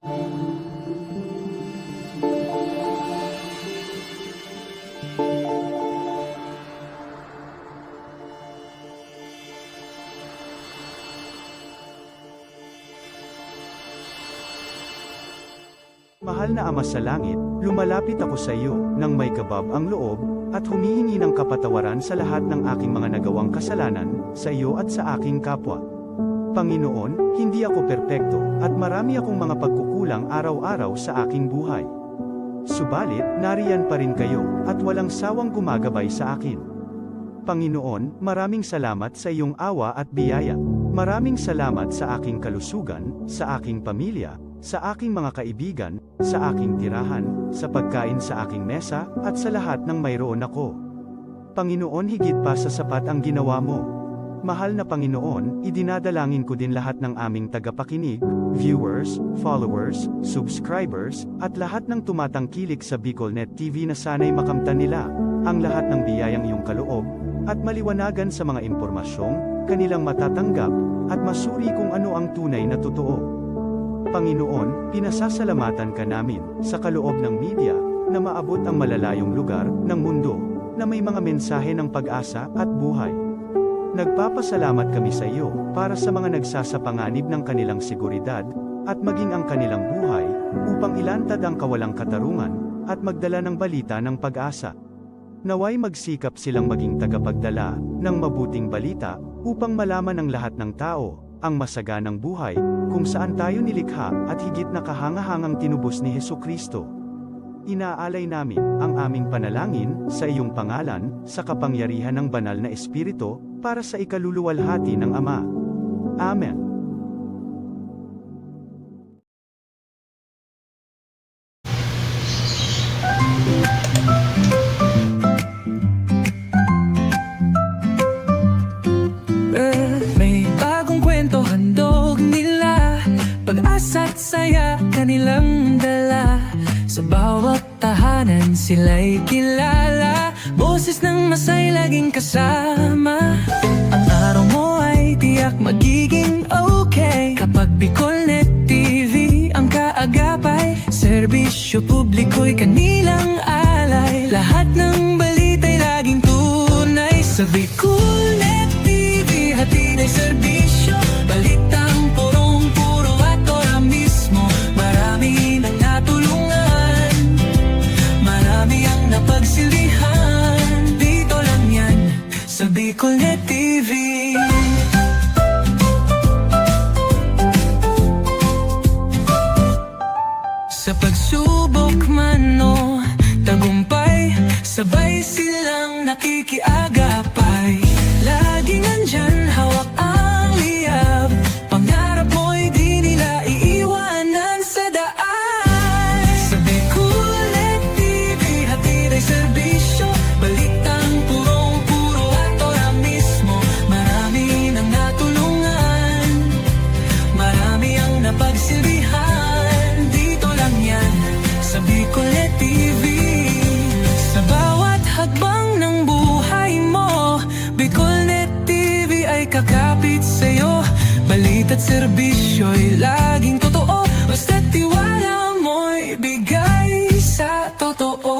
Mahal na Ama sa Langit, lumalapit ako sa iyo, nang may kabab ang loob, at humihingi ng kapatawaran sa lahat ng aking mga nagawang kasalanan, sa iyo at sa aking kapwa. Panginoon, hindi ako perpekto, at marami akong mga pagkukulang araw-araw sa aking buhay. Subalit, nariyan pa rin kayo, at walang sawang gumagabay sa akin. Panginoon, maraming salamat sa iyong awa at biyaya. Maraming salamat sa aking kalusugan, sa aking pamilya, sa aking mga kaibigan, sa aking tirahan, sa pagkain sa aking mesa, at sa lahat ng mayroon ako. Panginoon, higit pa sa sapat ang ginawa mo. Mahal na Panginoon, idinadalangin ko din lahat ng aming tagapakinig, viewers, followers, subscribers, at lahat ng tumatangkilik sa BicolNet TV na sana'y makamtan nila ang lahat ng biyayang iyong kaloob, at maliwanagan sa mga impormasyong kanilang matatanggap, at masuri kung ano ang tunay na totoo. Panginoon, pinasasalamatan ka namin, sa kaloob ng media, na maabot ang malalayong lugar, ng mundo, na may mga mensahe ng pag-asa, at buhay. Nagpapasalamat kami sa iyo, para sa mga nagsasapanganib ng kanilang seguridad, at maging ang kanilang buhay, upang ilantad ang kawalang katarungan, at magdala ng balita ng pag-asa. Naway magsikap silang maging tagapagdala, ng mabuting balita, upang malaman ng lahat ng tao, ang masaganang buhay, kung saan tayo nilikha, at higit na kahangahangang tinubos ni Hesukristo. Inaalay namin, ang aming panalangin, sa iyong pangalan, sa kapangyarihan ng banal na Espiritu, para sa ikaluluwalhati ng Ama. Amen. May bagong kwento handog nila, pag-asa't saya kanilang dala. Sa bawat tahanan sila'y kilala, boses ng masay laging kasama. Ang araw mo ay tiyak magiging okay, kapag BicolNet TV ang kaagapay. Serbisyo publiko'y kanilang alay, lahat ng balita'y laging tunay. Sa BicolNet TV hatid ay serbisyo, balitang purong-puro at ora mismo. Marami nang natulungan, marami ang napagsilbihan, dito lang yan, sa BicolNet TV. Sa pagsubok man o tagumpay, sabay silang nakikiagapay. Laging nandyan, hawak ang liyab, pangarap mo'y di nila iiwanan sa daan. Sa BicolNet TV hatid ay serbisyo, balitang purong-puro at ora mismo. Marami nang natulungan, marami ang napagsilbihan, dito lang yan, sa BicolNet TV. Sa bawat hakbang ng buhay mo, BicolNet TV ay kakapit sa'yo. Balita't serbisyo'y laging totoo, basta't tiwala mo'y bigay sa totoo.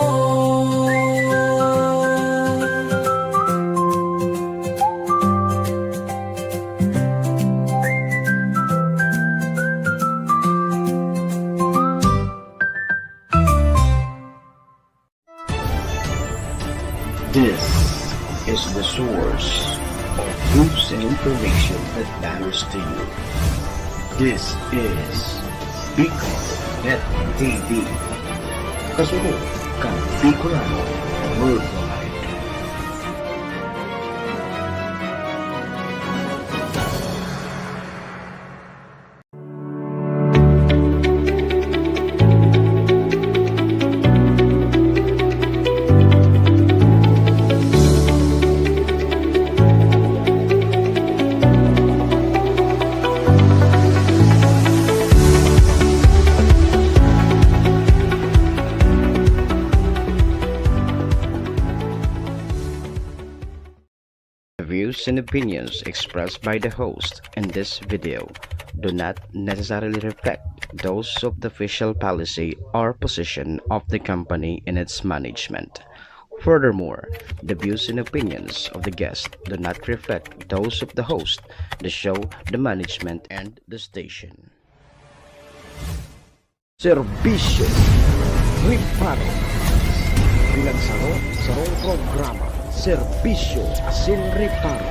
This is the source of news and information that matters to you. This is BicolNet TV. Kasunod kang Bicolano Worldwide. views and opinions expressed by the host in this video do not necessarily reflect those of the official policy or position of the company and its management. Furthermore, the views and opinions of the guest do not reflect those of the host, the show, the management, and the station. Serbisyo Riparo Pinagsaro-sarong programa Serbisyo Asin Riparo,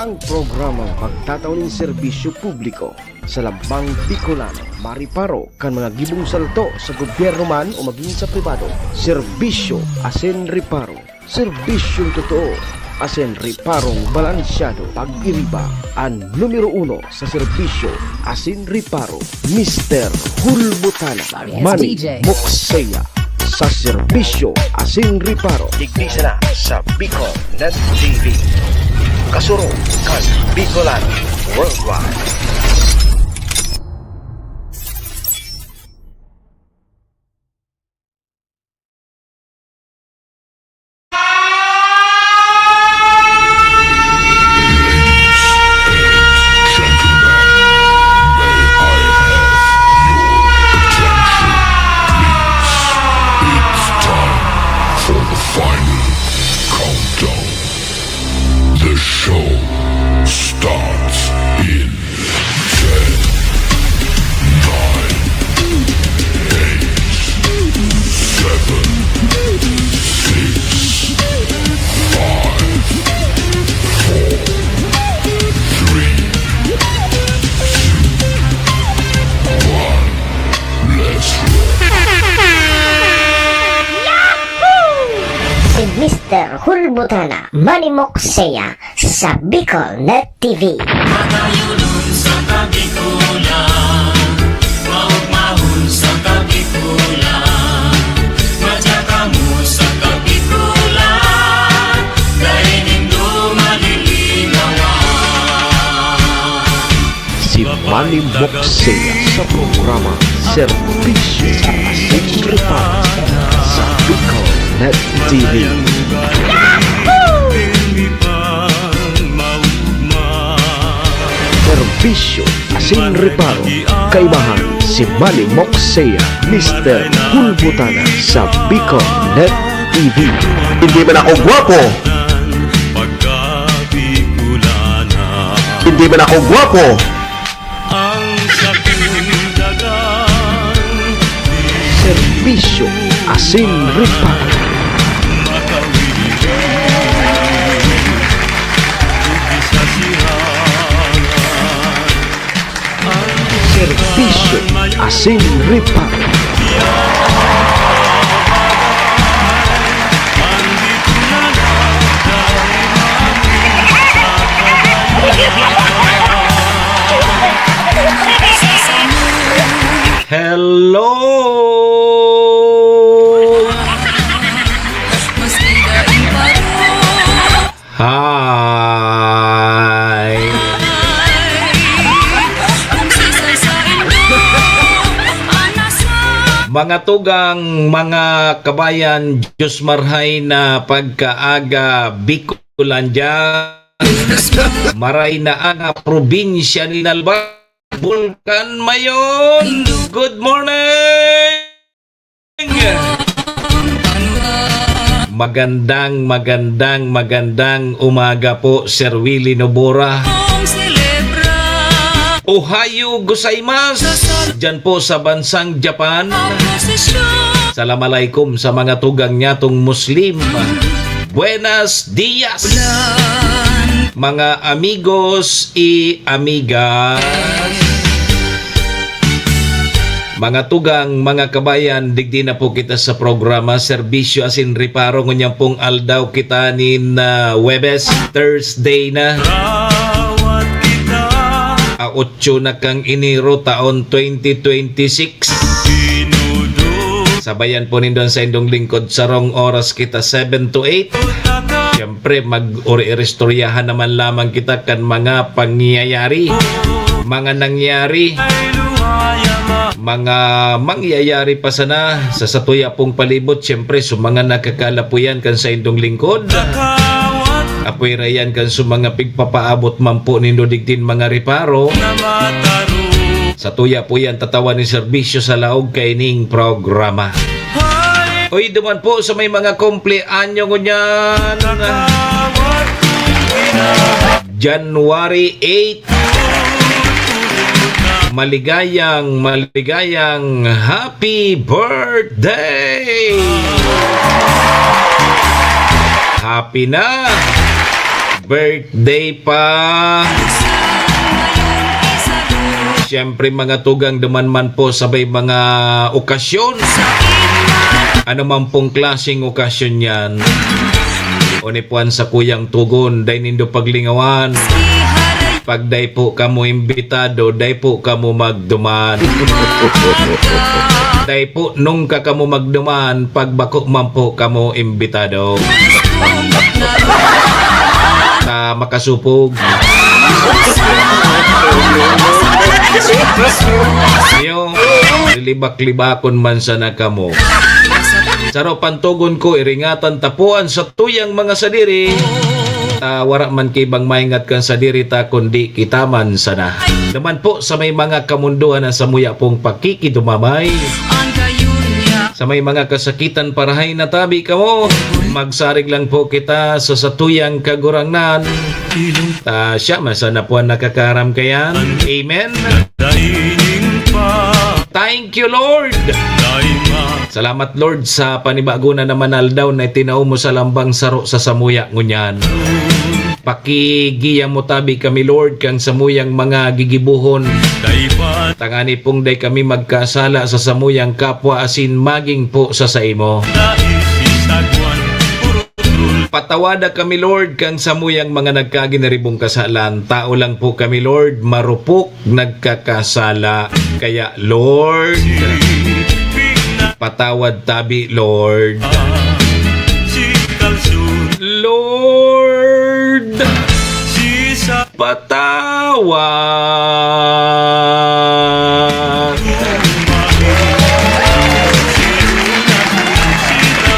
ang programang pagtataunin serbisyo publiko sa Lambang Bicolano, mariparo kan mga gibong salto sa gobyerno man o maging sa pribado. Serbisyo Asin Riparo, serbisyong totoo asin riparong balansyado. Pag-iriba ang numero 1 sa serbisyo asin riparo, Mr. Hulbutana Manny Moxeya sa serbisyo asin riparo. Digdisa na sa Bicol Net TV. Kasuro kan Bicolano Worldwide. The show starts in 10, 9, 8, 7, 5, 4, 3, Mr. Hulbutana Manny Moxeya sa Bicol Net TV. Matayulon sa Kabikulan, maugmahon sa Kabikulan, madyakamu sa Kabikulan, dahil nindo malilinawan. Si Manny Moxeya sa programa Serbisyo Asin Riparo sa Bicol Net TV. Serbisyo Asin Riparo, kaibahan si Manny Moxeya, Mr. Hulbutana sa Bicol Net TV. Hindi man ako gwapo, hindi man ako gwapo, Serbisyo Asin Riparo. Serbisyo Asin Riparo. Hello! Hi! Mga tugang, mga kabayan, Diyos marhay na pagkaaga Bicolandia, maray na ang probinsya ni Nalba, Bulkan Mayon. Good morning! Magandang umaga po, Sir Willie Nobora. Ohayo gozaimasu dyan po sa bansang Japan. Assalamualaikum sa mga tugang nyatong Muslim. Buenos dias mga amigos y amigas. Mga tugang, mga kabayan, digdi na po kita sa programa Serbisyo Asin Riparo. Ngunyang pong aldaw kita ni Webes, Thursday na. 8 na kang Enero taon 2026. Sabayan po nindon sa indong lingkod sa rong oras kita 7 to 8. Siyempre mag-ori-restoryahan naman lamang kita kan mga pangyayari, mga nangyari, mga mangyayari pa sana sa satuya pong palibot. Siyempre sa mga nakakalapuyan kan sa indong lingkod. Apoy rayan kan sa mga pigpapaabot man po nindo digtin mga reparo. Sa tuya po yan tatawan ni serbisyo sa laog kaining programa. Uy, duman po sa may mga kumpleanyo ngunyan. January 8. Maligayang happy birthday! Happy na! Birthday pa! Siyempre mga tugang duman po sabay mga okasyon. Ano man pong klaseng okasyon yan. Unipuan sa kuyang tugon, day nindo paglingawan. Pag day po kamo imbitado, day po kamo magduman. Day po nung ka kamo magduman, pag bako man po kamo imbitado. Ta makasupog. Yo, lilibak-libakon man sana kamo. Saro pantugon ko, iringatan tapuan sa tuyang mga sadiri. Wara man kay bang maingat kan sa dirita kundi kita man sana. Naman po sa may mga kamunduhan na samuya pong pakikidumamay. Sa may mga kasakitan parahay na tabi kamo. Magsarig lang po kita sa satuyang kagurangnan. Siya man sana po ang nakakaram kayan. Amen. Thank you, Lord. Salamat, Lord, sa panibago na naman aldaw na itinaw mo sa lambang saro sa samuya ngunyan. Pakigiya mo tabi kami, Lord, kang samuyang mga gigibuhon. Tangani pong day kami magkasala sa samuyang kapwa asin maging po sa saimo. Patawada kami, Lord, kang samuyang mga nagkaginaribong kasalan. Tao lang po kami, Lord, marupok nagkakasala. Kaya, Lord, patawad tabi, Lord. Lord, patawad.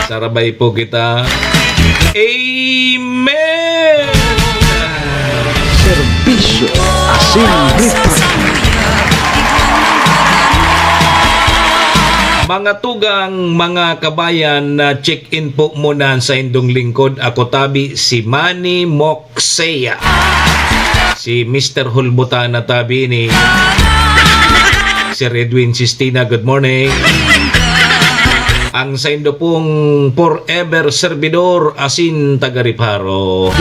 Sarabay po kita. Amen. Serbisyo asin reparo. Mga tugang, mga kabayan, na check-in po muna sa indong lingkod. Ako tabi si Manny Moxea. Si Mr. Hulbutan na tabi ni Sir Edwin Sistina. Good morning. Ang sa indo pong forever servidor asin taga-reparo.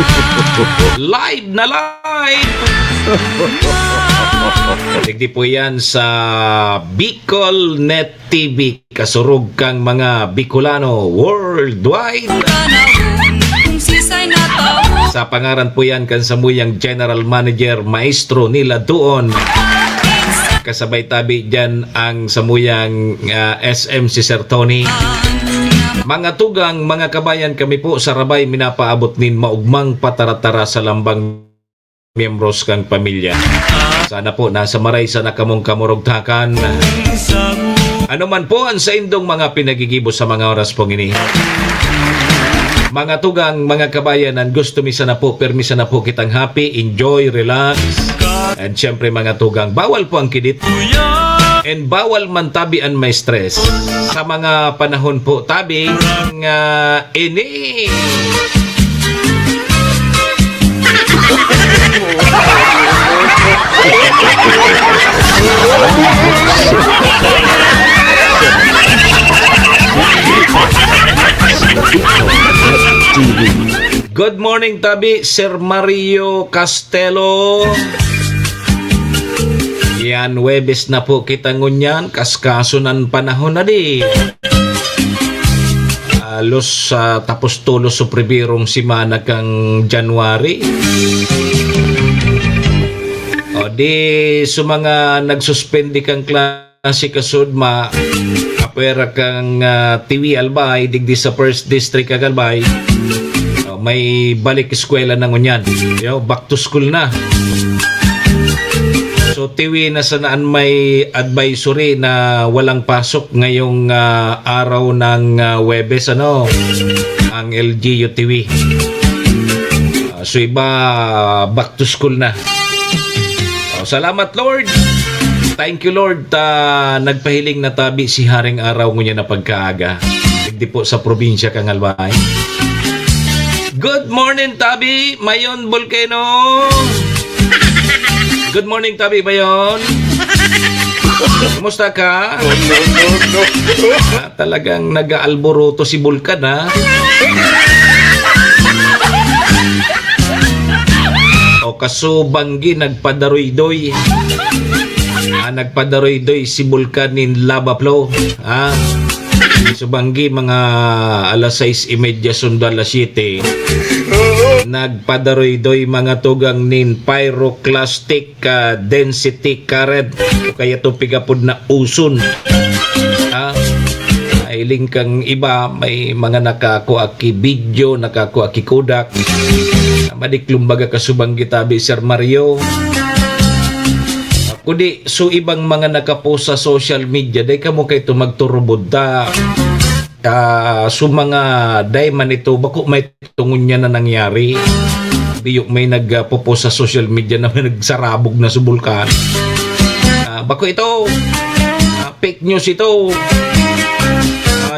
Live na live! Tigdi po yan sa Bicol Net TV. Kasurog kang mga Bicolano worldwide. Sa pangaran po yan kan samuyang General Manager Maestro nila doon. Kasabay tabi dyan ang samuyang SM si Sir Tony. Mga tugang, mga kabayan, kami po sa Rabay minapaabot nin maugmang pataratara sa lambang miyembros kang pamilya. Sana po nasa maray sana kamong kamurugtakan. Ano man po ang sa indong mga pinagigibo sa mga oras pong ini. Mga tugang, mga kabayan, ang gusto misa na po, permisa na po kitang happy, enjoy, relax. And syempre mga tugang, bawal po ang kidit. And bawal man tabi ang may stress. Sa mga panahon po tabi ini. Good morning tabi, Sir Mario Castelo. Yan, Webes na po kita ngunyan, kaskasunan panahon na di. Alos tapos tulos sa pribirong simana kang January. O di, sa mga nagsuspendi kang klase kasud apera kang TV Albay, digdi sa First District kag Albay. May balik eskwela na ngunyan. Back to school na. So tiwi na sanaan may advisory na walang pasok ngayong araw ng Webes ang LGU TV. So iba back to school na. Salamat Lord. Thank you Lord. Nagpahiling na tabi si Haring Araw ngunya na pagkaaga. Hindi po sa probinsya kang Albay. Good morning Tabi Mayon Volcano. Good morning Tabi Mayon. Kumusta ka? Talagang nag-aalboroto si Vulcan ha. O kasubanggi nagpadaroy-doy. Nagpadaroy-doy si Vulcan in Lava Flow. Subanggi mga alas 6:30 sundo alas 7. Nagpadaroy-doy mga tugang nin pyroclastic density current o kaya to pigapod na uson. Ailing kang iba may mga nakakuha ki video, nakakuha ki kodak. Madiklumbaga kasubanggi tabi Sir Mario. Kundi so ibang mga nakapost sa social media day kamo kay to magturubod ta so mga day man ito bako may tungon niya na nangyari biyok may nagpo-post sa social media na may nagsarabog na sa bulkan. Bako ito fake news ito.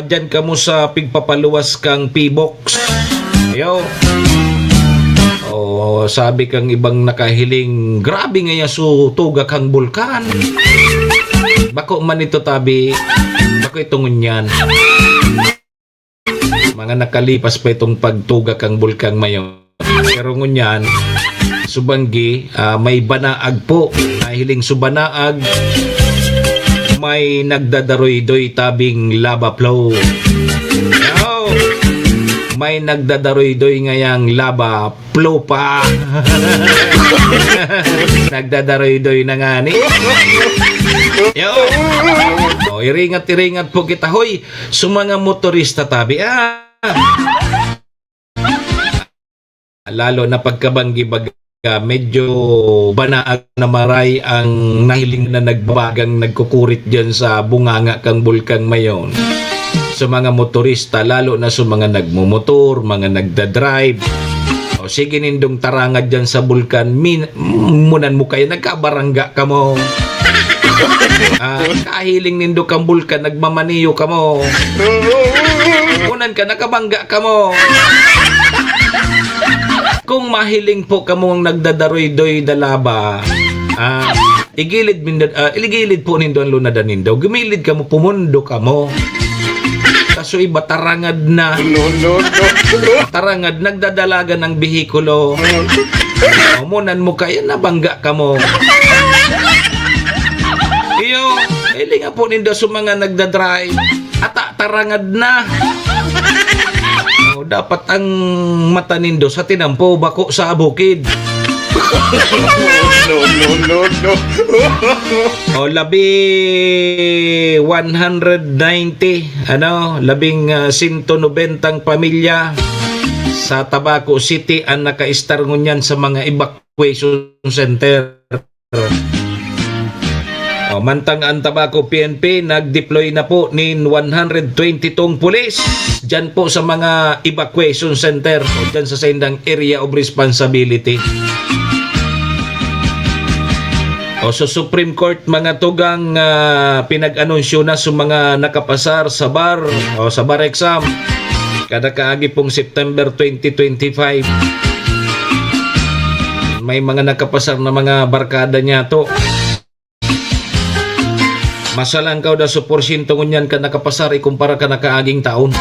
Dyan kamo sa pigpapaluwas kang P-box. Ayo. Sabi kang ibang nakahiling, grabe nga so tuga kang bulkan. Bako man ito tabi, bako itungon yan. Mga nakalipas pa itong pagtuga kang bulkan mayon. Pero ngunyan, subanggi, may banaag po. Nahiling subanaag, may nagdadaroy-doy tabing lava flow. May nagdadaroy-doy ngayang lava flow pa. Nagdadaroy-doy na nga ni. Yo. Iringat-iringat po kita. Hoy, sumanga motorista tabi. Lalo na pagkabanggi baga medyo banaag na maray ang nahiling na nagbabagang nagkukurit dyan sa bunganga kang bulkang mayon. Sa mga motorista, lalo na sa mga nagmumotor, mga nagdadrive. O sige nindong tarangad dyan sa bulkan, munan mo kayo, nagkabarangga ka mo. Kahiling nindo kang bulkan, nagmamaniyo ka mo. Munan ka, nakabangga ka mo. Kung mahiling po ka mong nagdadaroy-doy dalaba, iligilid po nindo ang lunadan nindo. Gumilid ka mo, pumundo ka mo. Kaso iba tarangad na. Tarangad, nagdadalaga ng bihikulo. Umunan mo kaya, nabangga ka mo. Iyo, ilinga po nindo sa mga nagdadrive. Tarangad na. Dapat ang mata nindo sa tinampo, bako sa bukid. Labi 190 labing 190 pamilya sa Tabaco City ang naka-star ngunyan sa mga evacuation center. Mantang ang Tabaco PNP nag-deploy na po nin 120 tong pulis dyan po sa mga evacuation center o dyan sa sendang area of responsibility. Sa Supreme Court mga tugang pinag-anunsyo na sa mga nakapasar sa bar o sa bar exam kada kaagi pong September 2025. May mga nakapasar na mga barkada niya to. Masalangkaw da sa porsyento ngunyan ka nakapasar ikumpara ka nakaaging taon.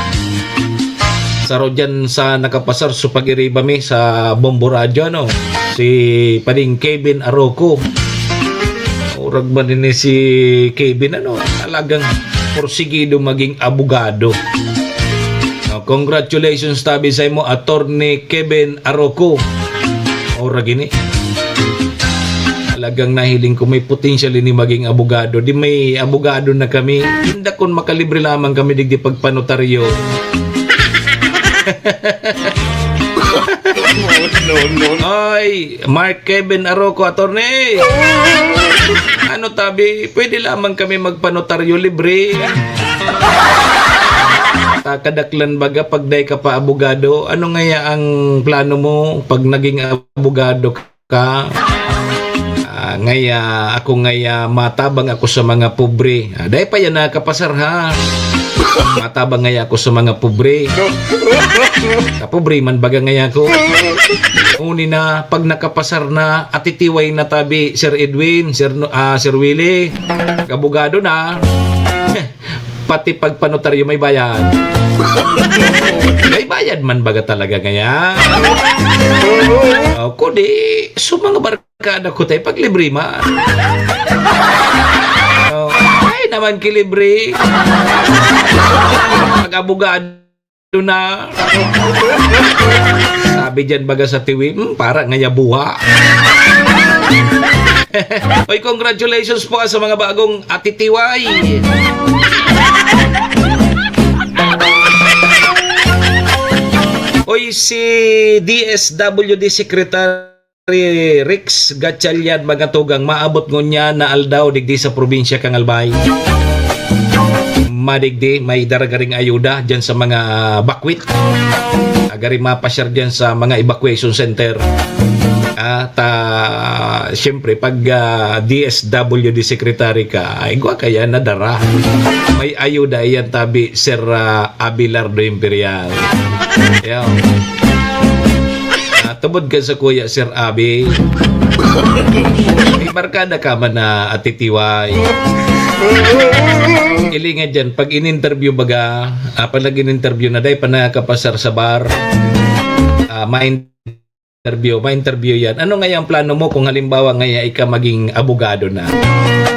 Saro dyan sa nakapasar sa pag-iribami sa Bombo Radio si Pading Kevin Arroco. Urag ba din si Kevin talagang porsigido maging abogado. Congratulations tabi sa mo Attorney Kevin Arroco. Urag ini talagang nahiling ko may potential ni maging abogado. Di may abogado na kami. Hindi kun makalibre lamang kami digdi pagpanotaryo. Ay, Mark Kevin Arroco, attorney. Tabi, pwede lamang kami magpanotaryo libre. Kadaklan baga pag day ka pa abogado, ano ngaya ang plano mo pag naging abogado ka? Ngaya ako ngaya matabang ako sa mga pobre. Day pa yan nakapasar ha. Matabang ngaya ako sa mga pobre. Kapobre man baga ngaya ko. Uni na pag nakapasar na atitiway na tabi Sir Edwin, Sir Willie, abogado na. Pati pag panotaryo may bayad. May bayad man baga talaga ngaya. Kundi so mga barkada ko tayo pag libre man. Ay naman kilibre. Pag abogado na. Sabi dyan baga sa tiwi, para ngaya buha. Oy, congratulations po sa mga bagong atitiway. Oy, si DSWD Secretary Rex Gatchalian mga tugang maabot ngunya na aldaw digdi sa probinsya kang Albay. Madigdi may daragaring ayuda dyan sa mga bakwit. Agari mapasyar dyan sa mga evacuation center. At siyempre pag DSWD Secretary ka, ay gwa kaya nadara. May ayuda yan tabi Sir Abelardo Imperial. Ayaw. Tubod ka sa kuya Sir Abi. May barkada ka man na atitiway. Ilingan dyan, pag in-interview baga, pag nag-in-interview na day pa nakapasar sa bar, ma-interview yan. Ano nga yung plano mo kung halimbawa ngaya ika maging abogado na?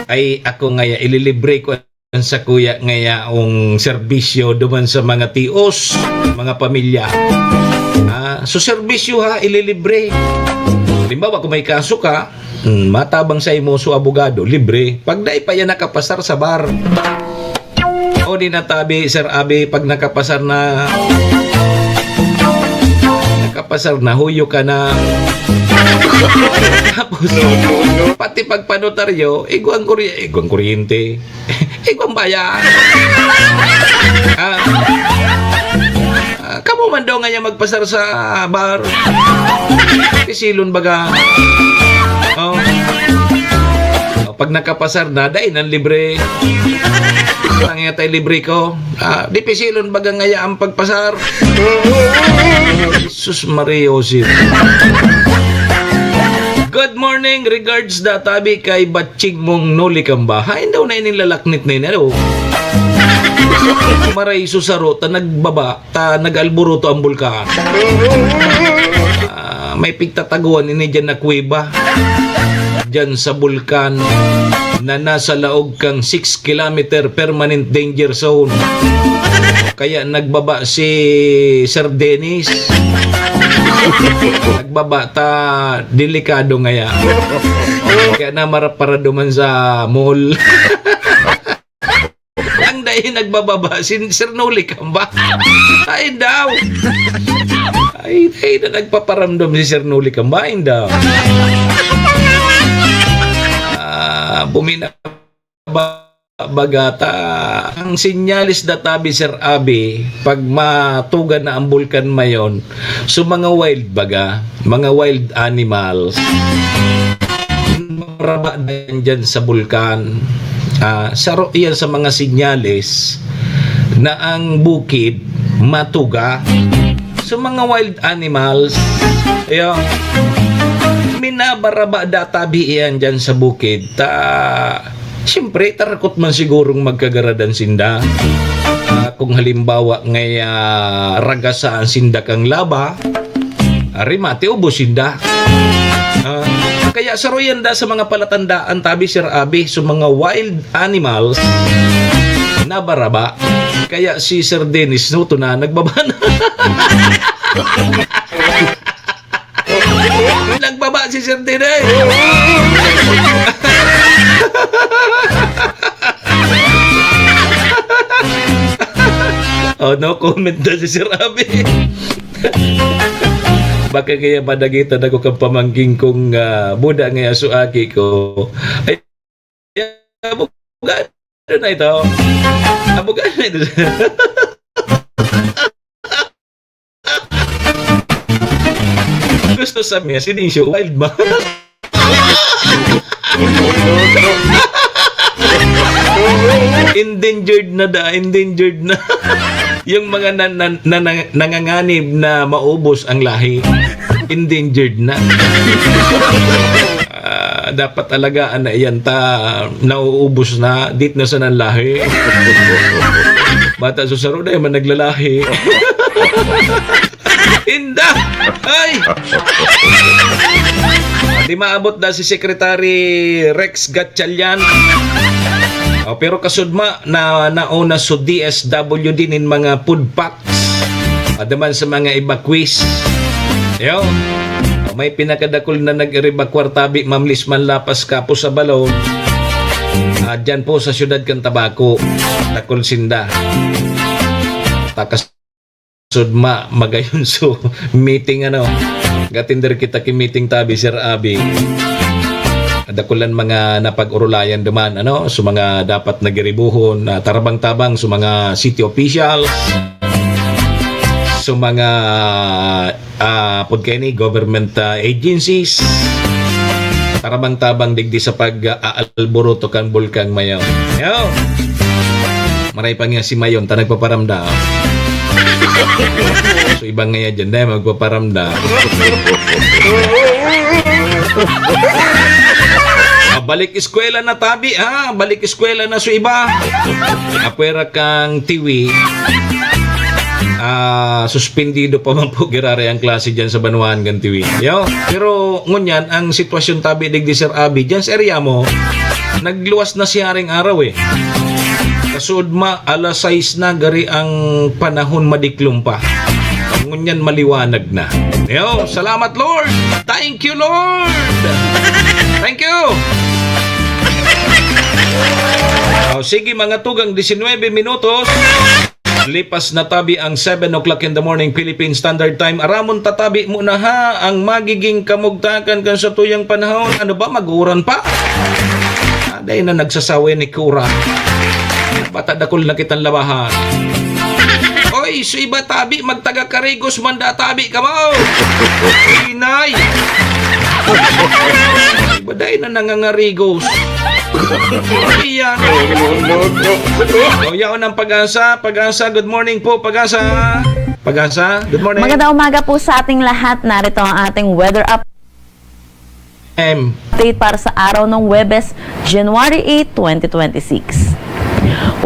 Ay ako ngaya ililibre ko sa kuya ngaya ang serbisyo duman sa mga tios, mga pamilya. So serbisyo ha, ililibre. Halimbawa kung may kaso ka, matabang sa imo so abogado, libre. Pag dai pa yan nakapasar sa bar. O di natabi, Sir Abi, pag nakapasar na huyo ka na. Tapos, pati pag panotaryo, igwang kuryente, igwang bayan. Kamu man daw nga niya magpasar sa bar. Isilon baga. Pag nakapasar na, dahil ng libre. Ang nga tayo libre ko. Di pisilon baga ngaya ang pagpasar. Jesus Maria Joseph. Good morning, regards da tabi kay Batching mong Nolikamba. Hain daw na inilalaknit na yun. Maray susaro, ta nagbaba, ta nagalburuto ang bulkan. May pigtataguan ini dyan na kuweba. Dyan sa bulkan na nasa laog kang 6 kilometer permanent danger zone. Kaya nagbaba si Sir Dennis. Nagbaba ta delikado ngaya. Kaya namarap para duman sa mall. Ang dahil nagbababa si Sir Nolikamba. Ay daw. Ay na nagpaparamdam si Sir Nolikamba. Ay daw. Bagata ang sinyalis databi Sir Abi pag matugan na ang bulkan mayon so mga wild baga, mga wild animals maraba dyan sa bulkan. Saro iyan sa mga sinyalis na ang bukid matuga so mga wild animals ayan minabaraba databi iyan dyan sa bukid siyempre tarakot man sigurong magkagaradan sinda. Kung halimbawa ngaya ragasaan sinda kang laba rimate ubo sinda. Kaya saroyan da sa mga palatandaan tabi Sir Abi so mga wild animals na baraba. Kaya si Sir Dennis no to na nagbaba na. Nagbaba si Sir Dennis. No comment na si Sir Abi. Baka kaya madagitan ako kang pamangking kong buda nga suaki ko. Ay, abogado na ito. Abogado na ito. gusto sabihin, sinisyo, wild ba? Endangered na. Yung mga nanganganib na maubos ang lahi, endangered na. Dapat alagaan na iyan nauubos na, dit na sa nanlahi. Bata susaro na yung naglalahi. Inda! Ay! Di maabot na si Secretary Rex Gatchalian. Pero kasudma na nauna sa DSW din in mga food packs. Adaman sa mga evacuees. Yo. May pinakadakol na nag-evacuar tabi Ma'am Lisman Lapas Kapo sa Balon. Diyan po sa siyudad Cantabaco. Dakol Sinda. Takas sudma magayon so meeting gatinder kita ki meeting tabi Sir Abi. Dakulan mga napag-urulayan duman so mga dapat nagiribuhon tarabang-tabang so mga city officials, so mga podkani government agencies, tarabang-tabang digdi sa pag-aalboroto kan bulkang Mayon. Yo. Maray pa nga si Mayon ta nagpaparamdam. So ibang nga dyan dahil magpaparamdam. Balik eskwela na tabi balik eskwela na so iba. Apwera kang tiwi. Suspendido pa man po girare ang klase dyan sa Banuan kan tiwi. Yo, pero ngunyan ang sitwasyon tabi digdi Sir Abi dyan sa area mo nagluwas na siyaring araw Kasud alas 6 na gari ang panahon madiklum pa. Ngunyan maliwanag na. Yo, salamat Lord. Thank you Lord. Thank you. Sige mga tugang 19 minutos. Lipas na tabi ang 7 o'clock in the morning Philippine Standard Time. Aramon tatabi mo na ang magiging kamugtakan kan sa tuyang panahon. Ano ba maguran pa? Dahil na nagsasawi ni Kura. Bata dakol na kitang labahan. Oy, so iba tabi magtaga karigos manda tabi ka mo. Inay. Iba dahil na nangangarigos. Iyan. Yaon ng Pag-asa. Pag-asa, good morning po, Pag-asa. Pag-asa, good morning. Magandang umaga po sa ating lahat. Narito ang ating weather update para sa araw ng Huwebes, January 8, 2026.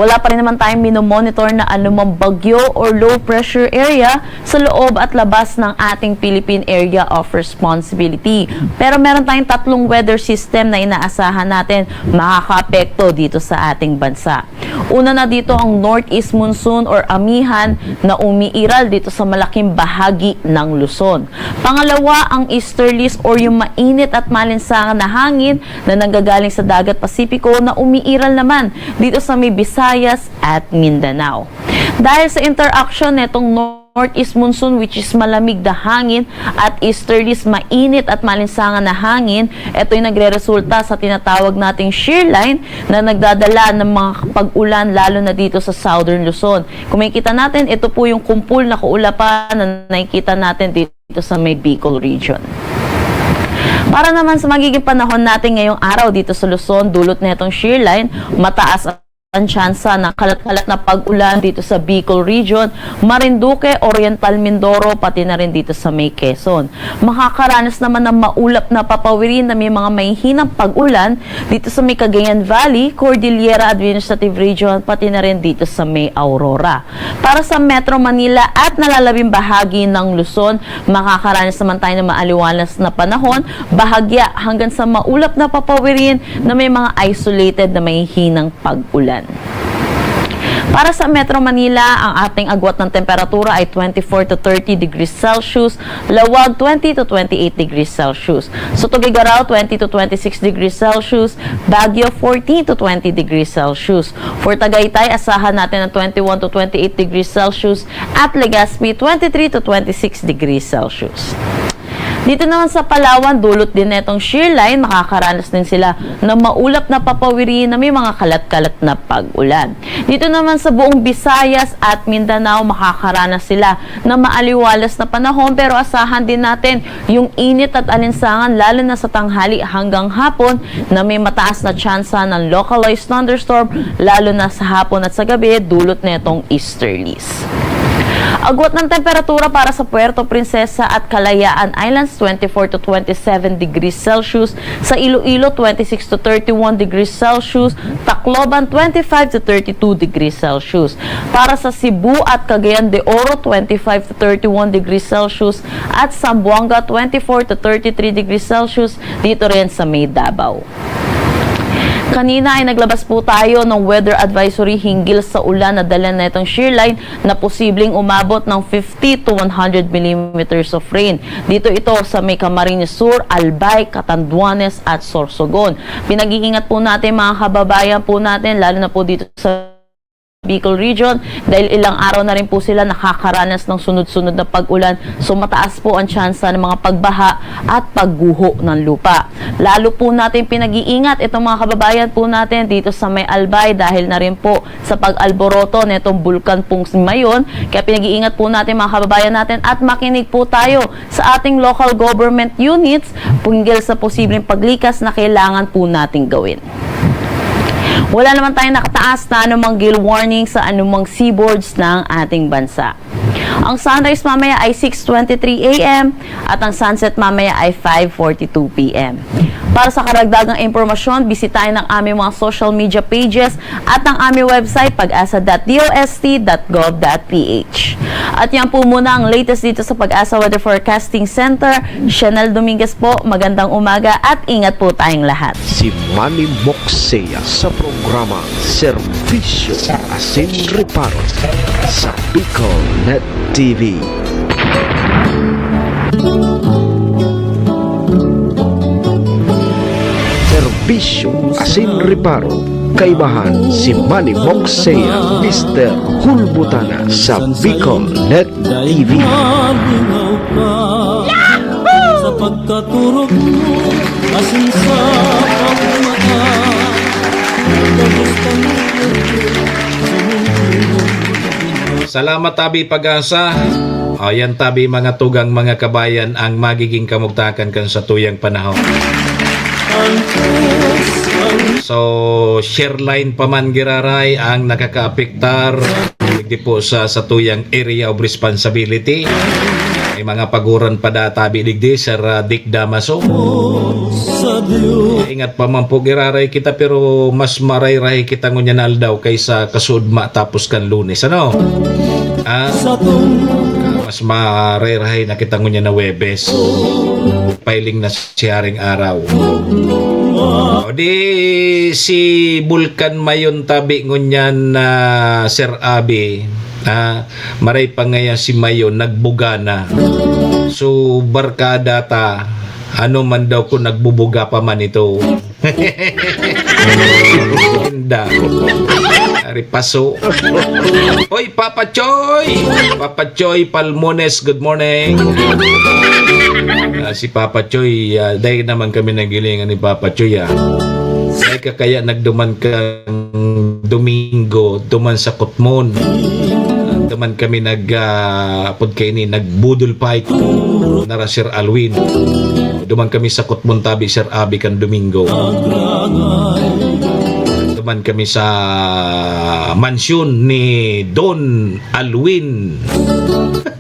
Wala pa rin naman tayong minomonitor na anumang bagyo or low pressure area sa loob at labas ng ating Philippine Area of Responsibility. Pero meron tayong tatlong weather system na inaasahan natin makaka-apekto dito sa ating bansa. Una na dito ang northeast monsoon or amihan na umiiral dito sa malaking bahagi ng Luzon. Pangalawa ang easterlies or yung mainit at malinsangan na hangin na nanggagaling sa dagat Pasipiko na umiiral naman dito sa may Visayas at Mindanao. Dahil sa interaction netong northeast monsoon which is malamig na hangin at easterlies mainit at malinsangan na hangin, ito yung nagre-resulta sa tinatawag nating shear line na nagdadala ng mga pag-ulan lalo na dito sa southern Luzon. Kung makikita natin, ito po yung kumpul na kaulapan na nakikita natin dito sa may Bicol region. Para naman sa magiging panahon natin ngayong araw dito sa Luzon, dulot na itong shear line, mataas ang tsansa ng kalat-kalat na pag-ulan dito sa Bicol region, Marinduque, Oriental Mindoro, pati na rin dito sa may Quezon. Makakaranas naman ng maulap na papawirin na may mga mahihinang pag-ulan dito sa may Cagayan Valley, Cordillera Administrative Region, pati na rin dito sa may Aurora. Para sa Metro Manila at nalalabing bahagi ng Luzon, makakaranas naman tayo ng maaliwalas na panahon, bahagya hanggang sa maulap na papawirin na may mga isolated na mahihinang pag-ulan. Para sa Metro Manila, ang ating agwat ng temperatura ay 24 to 30 degrees Celsius, Lawag 20 to 28 degrees Celsius, Surigao 20 to 26 degrees Celsius, Baguio 14 to 20 degrees Celsius. For Tagaytay, asahan natin ng 21 to 28 degrees Celsius at Legazpi 23 to 26 degrees Celsius. Dito naman sa Palawan, dulot din netong shear line, makakaranas din sila ng maulap na papawiri na may mga kalat-kalat na pag-ulan. Dito naman sa buong Visayas at Mindanao, makakaranas sila ng maaliwalas na panahon, pero asahan din natin yung init at alinsangan lalo na sa tanghali hanggang hapon na may mataas na tsansa ng localized thunderstorm lalo na sa hapon at sa gabi dulot netong easterlies. Agwat ng temperatura para sa Puerto Princesa at Kalayaan Islands, 24 to 27 degrees Celsius. Sa Iloilo, 26 to 31 degrees Celsius. Tacloban, 25 to 32 degrees Celsius. Para sa Cebu at Cagayan de Oro, 25 to 31 degrees Celsius. At Zamboanga, 24 to 33 degrees Celsius. Dito rin sa May Davao. Kanina ay naglabas po tayo ng weather advisory hinggil sa ulan na dala na itong shear line na posibleng umabot ng 50 to 100 millimeters of rain. Dito ito sa may Camarines Sur, Albay, Catanduanes at Sorsogon. Pinag-iingat po natin mga kababayan po natin, lalo na po dito sa Bicol Region dahil ilang araw na rin po sila nakakaranas ng sunod-sunod na pag-ulan, so mataas po ang tsansa ng mga pagbaha at pagguho ng lupa. Lalo po natin pinag-iingat itong mga kababayan po natin dito sa may Albay dahil na rin po sa pag-alboroto netong bulkan pong Mayon, kaya pinag-iingat po natin mga kababayan natin at makinig po tayo sa ating local government units punggil sa posibleng paglikas na kailangan po nating gawin. Wala naman tayong nakataas na anumang gale warning sa anumang seaboards ng ating bansa. Ang sunrise mamaya ay 6:23 a.m. at ang sunset mamaya ay 5:42 p.m. Para sa karagdagang impormasyon, bisitahin ang aming mga social media pages at ang aming website pag-asa.dost.gov.ph. At yan po muna ang latest dito sa Pag-asa Weather Forecasting Center. Chanel Dominguez po, magandang umaga at ingat po tayong lahat. Si Manny Moxea sa programa Serbisyo Asin Reparo sa Bicol Net TV. Serbisyo Asin Reparo, kaibahan si Manny Moxea, Mr. Hulbutana sa Bicol Net TV. Sa pagkaturog mo, asin sa pagmata, kamusta mo Salamat tabi Pag-asa. Ayan tabi mga tugang mga kabayan ang magiging kamugtakan kan sa tuyang panahon. So, share line pa man giraray ang nakakaapektar di po sa tuyang area of responsibility. May mga paguran pa databi digdi Sir Dick Damaso. Ingat pa man po giraray kita pero mas maray-ray kita ngunyanal daw kaysa kasudma tapos kan Lunes. Ano? Mas maray-ray na kita ngunya na Webes. Piling na siyaring araw. O di si Bulkan Mayon tabi ngunyan na Sir Abi. Maray pa ngayon si Mayon nagbuga na. So barkada ta ano man daw kung nagbubuga pa man ito. Ganda. Ari paso. Oy Papa Choy. Papa Choy Palmones, good morning. Si Papa Choy, dahil naman kami nagilingan ni Papa Choy. Dahil ka kaya nagduman kang Domingo, duman sa Kutmon. Duman kami nagpod kayo ni nagbudol fight nara Sir Alwin. Duman kami sa Kutmon tabi Sir Abi kan Domingo. Duman kami sa mansyon ni Don Alwin.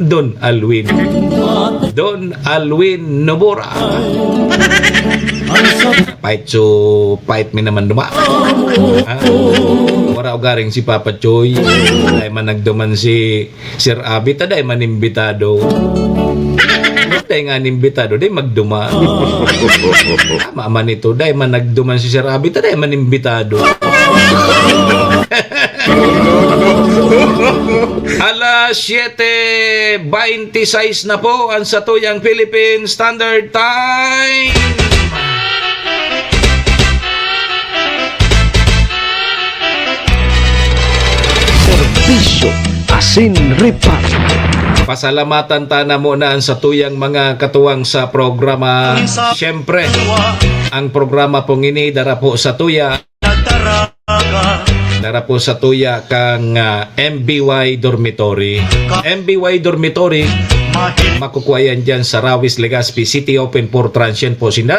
Don Alwin Nobora. Fight mi naman duma. Wala garing si Papa Choy. Taday man nagduman si Sir Abi. Taday man imbitado. Taday nga imbitado. Day magduma. Tama man ito. Taday man nagduman si Sir Abi. Taday man imbitado. Alas 7:26 na po ang satuyang Philippine Standard Time. Serbisyo asin reparo. Pasalamatan ta na muna sa tuyang mga katuwang sa programa. Siyempre, ang programa pong ini dara po sa tuya. Dara po sa tuya kang MBY Dormitory. MBY Dormitory, makukuha yan dyan sa Rawis, Legazpi City, open for transient po sila.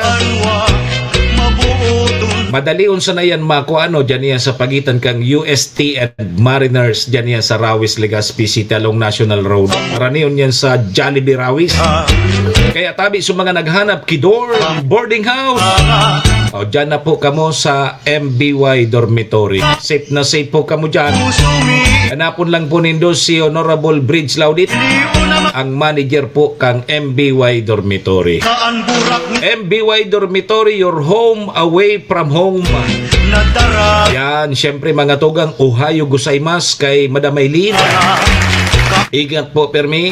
Madali unsa na yan makuha dyan yan sa pagitan kang UST and Mariners dyan yan sa Rawis, Legazpi City along National Road. Maraniyon yan sa Jollibee Rawis. Kaya tabi sa mga naghanap kidor, boarding house. O dyan na po kamo sa MBY Dormitory. Safe na safe po kamo dyan. Hanapon lang po nindo si Honorable Bridge Laudit, ang manager po kang MBY Dormitory. MBY Dormitory, your home away from home. Yan, syempre mga tugang, ohayo gozaimasu kay Madam Maylin. Ingat po, Permi.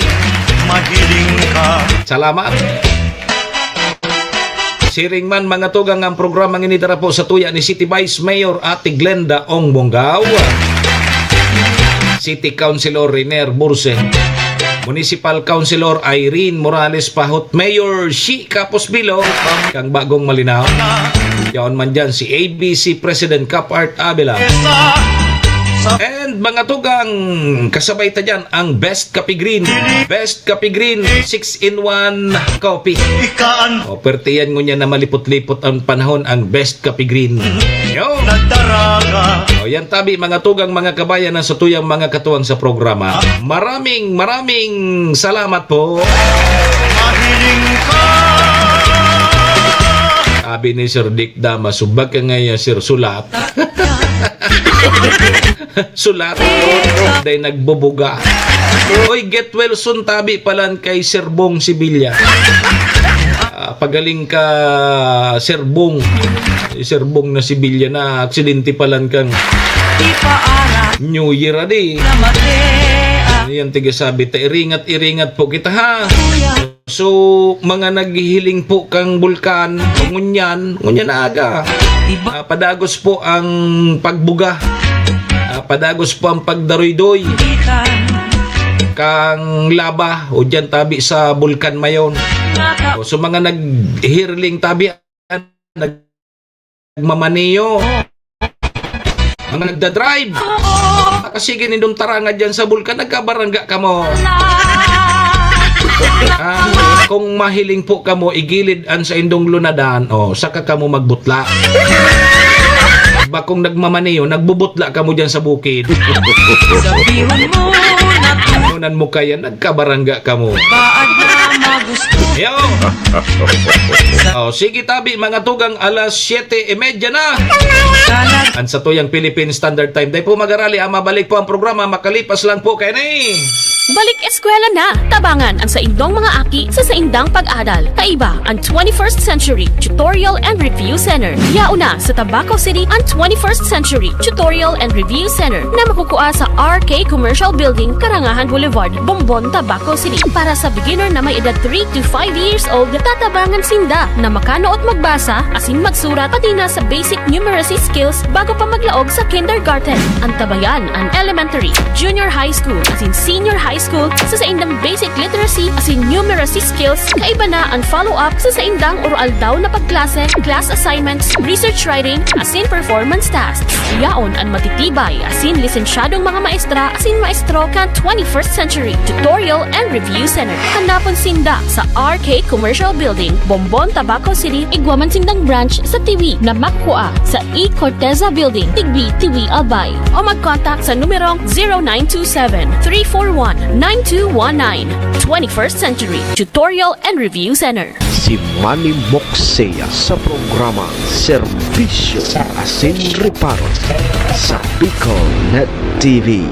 Salamat. Siring man mga tugang ang programang inidara po sa tuya ni City Vice Mayor Ate Glenda Ong Bonggaw, City Councilor Riner Burse, Municipal Councilor Irene Morales Pahot, Mayor Shi Caposbilo, kang Bagong Malinaw. Yaon man dyan si ABC President Capart Abela. And mga tugang, kasabay ta dyan ang Best Coffee Green. Best Coffee Green, 6-in-1 coffee. O, pertiyan nyo niya na malipot-lipot ang panahon ang Best Coffee Green. Yo! O, yan tabi mga tugang, mga kabayan na sa tuyang mga katuwang sa programa. Maraming salamat po. Sabi ni Sir Dick Dama, subag ka ngayon Sir Sulat. Sulat day nagbubuga. Oy, get well soon tabi palan kay Sir Bong Sibilya. Pagaling ka Sir Bong. Sir Bong na Sibilya na aksidente palan kang New Year adi. Yan tiga sabi ta, iringat po kita ha. So mga naghihiling po kang bulkan, ngunyan aga. Padagos po ang pagbuga. Padagos po ang pagdaroy-doy kang laba o dyan tabi sa bulkan mayon. O, so mga naghirling tabi, nagmamaniyo, mga nagdadrive, nakasige nindong taranga dyan sa bulkan, nagkabarangga ka mo. Kung mahiling po ka mo, igilid-an sa indong lunadan, saka ka mo magbutla. Bakong nagmamaniyo, nagbubutla ka mo dyan sa bukid. Nunan mo kaya, nagkabarangga ka mo. Yo! Sige tabi, mga tugang, alas 7:30 na. An sa tuyang Philippine Standard Time. Dahil po mag-arali, mabalik po ang programa, makalipas lang po kayo ni. Balik eskwela na! Tabangan ang sa indong mga aki sa saindang pag-adal. Kaiba ang 21st Century Tutorial and Review Center. Yauna sa Tabaco City ang 21st Century Tutorial and Review Center na makukuha sa RK Commercial Building, Karangahan Boulevard, Bombon, Tabaco City. Para sa beginner na may edad 3 to 5 years old, tatabangan sinda na makano at magbasa, asin magsurat, pati na sa basic numeracy skills bago pa maglaog sa kindergarten. Ang tabayan ang elementary, junior high school, asin senior high school sa saindang basic literacy asin numeracy skills. Kaiba na ang follow-up sa saindang oral daw na pagklase, class assignments, research writing, asin performance tasks. Yaon ang matitibay asin lisensyadong mga maestra asin maestro kan 21st Century Tutorial and Review Center. Hanapon sinda sa RK Commercial Building, Bombon, Tabaco City. Igwaman sindang branch sa Tiwi na makuha sa E. Corteza Building, Tigbi, Tiwi, Albay. O mag-contact sa numerong 0927-341-9219. 21st Century Tutorial and Review Center. Si Manny Moxea sa programa Serbisyo Asin Reparo sa Bicol Net TV.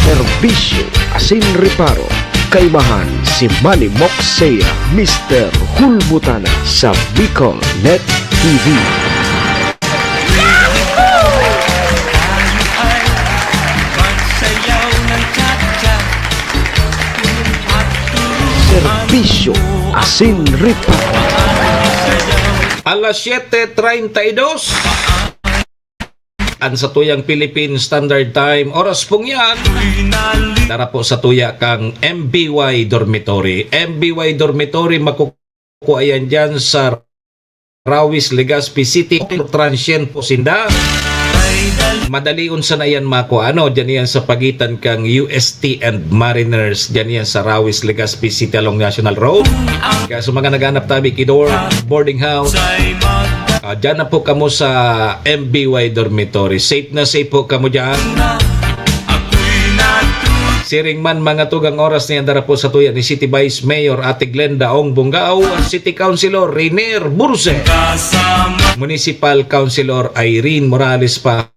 Serbisyo Asin Reparo, kaibahan si Manny Moxea, Mr. Hulbutana sa Bicol Net TV. Serbisyo Asin Reparo. Alas 7:32. an sa tuyang Philippine Standard Time. Oras pong yan. Tara po sa tuya kang MBY Dormitory. MBY Dormitory makukuha yan dyan sa Rawis, Legazpi City. Transient po sinda. Madali unsa na yan mako. Ano, dyan yan sa pagitan kang UST and Mariners. Dyan yan sa Rawis, Legazpi City along National Road. Kaya sa mga naghanap tabi kidor, boarding house. Dyan na po kamo sa MBY Dormitory. Safe na safe po kamo dyan. Siring man mga tugang oras na yan dara po sa tuya ni City Vice Mayor Ate Glenda Ong Bungao, City Councilor Rainier Burse, Municipal Councilor Irene Morales pa,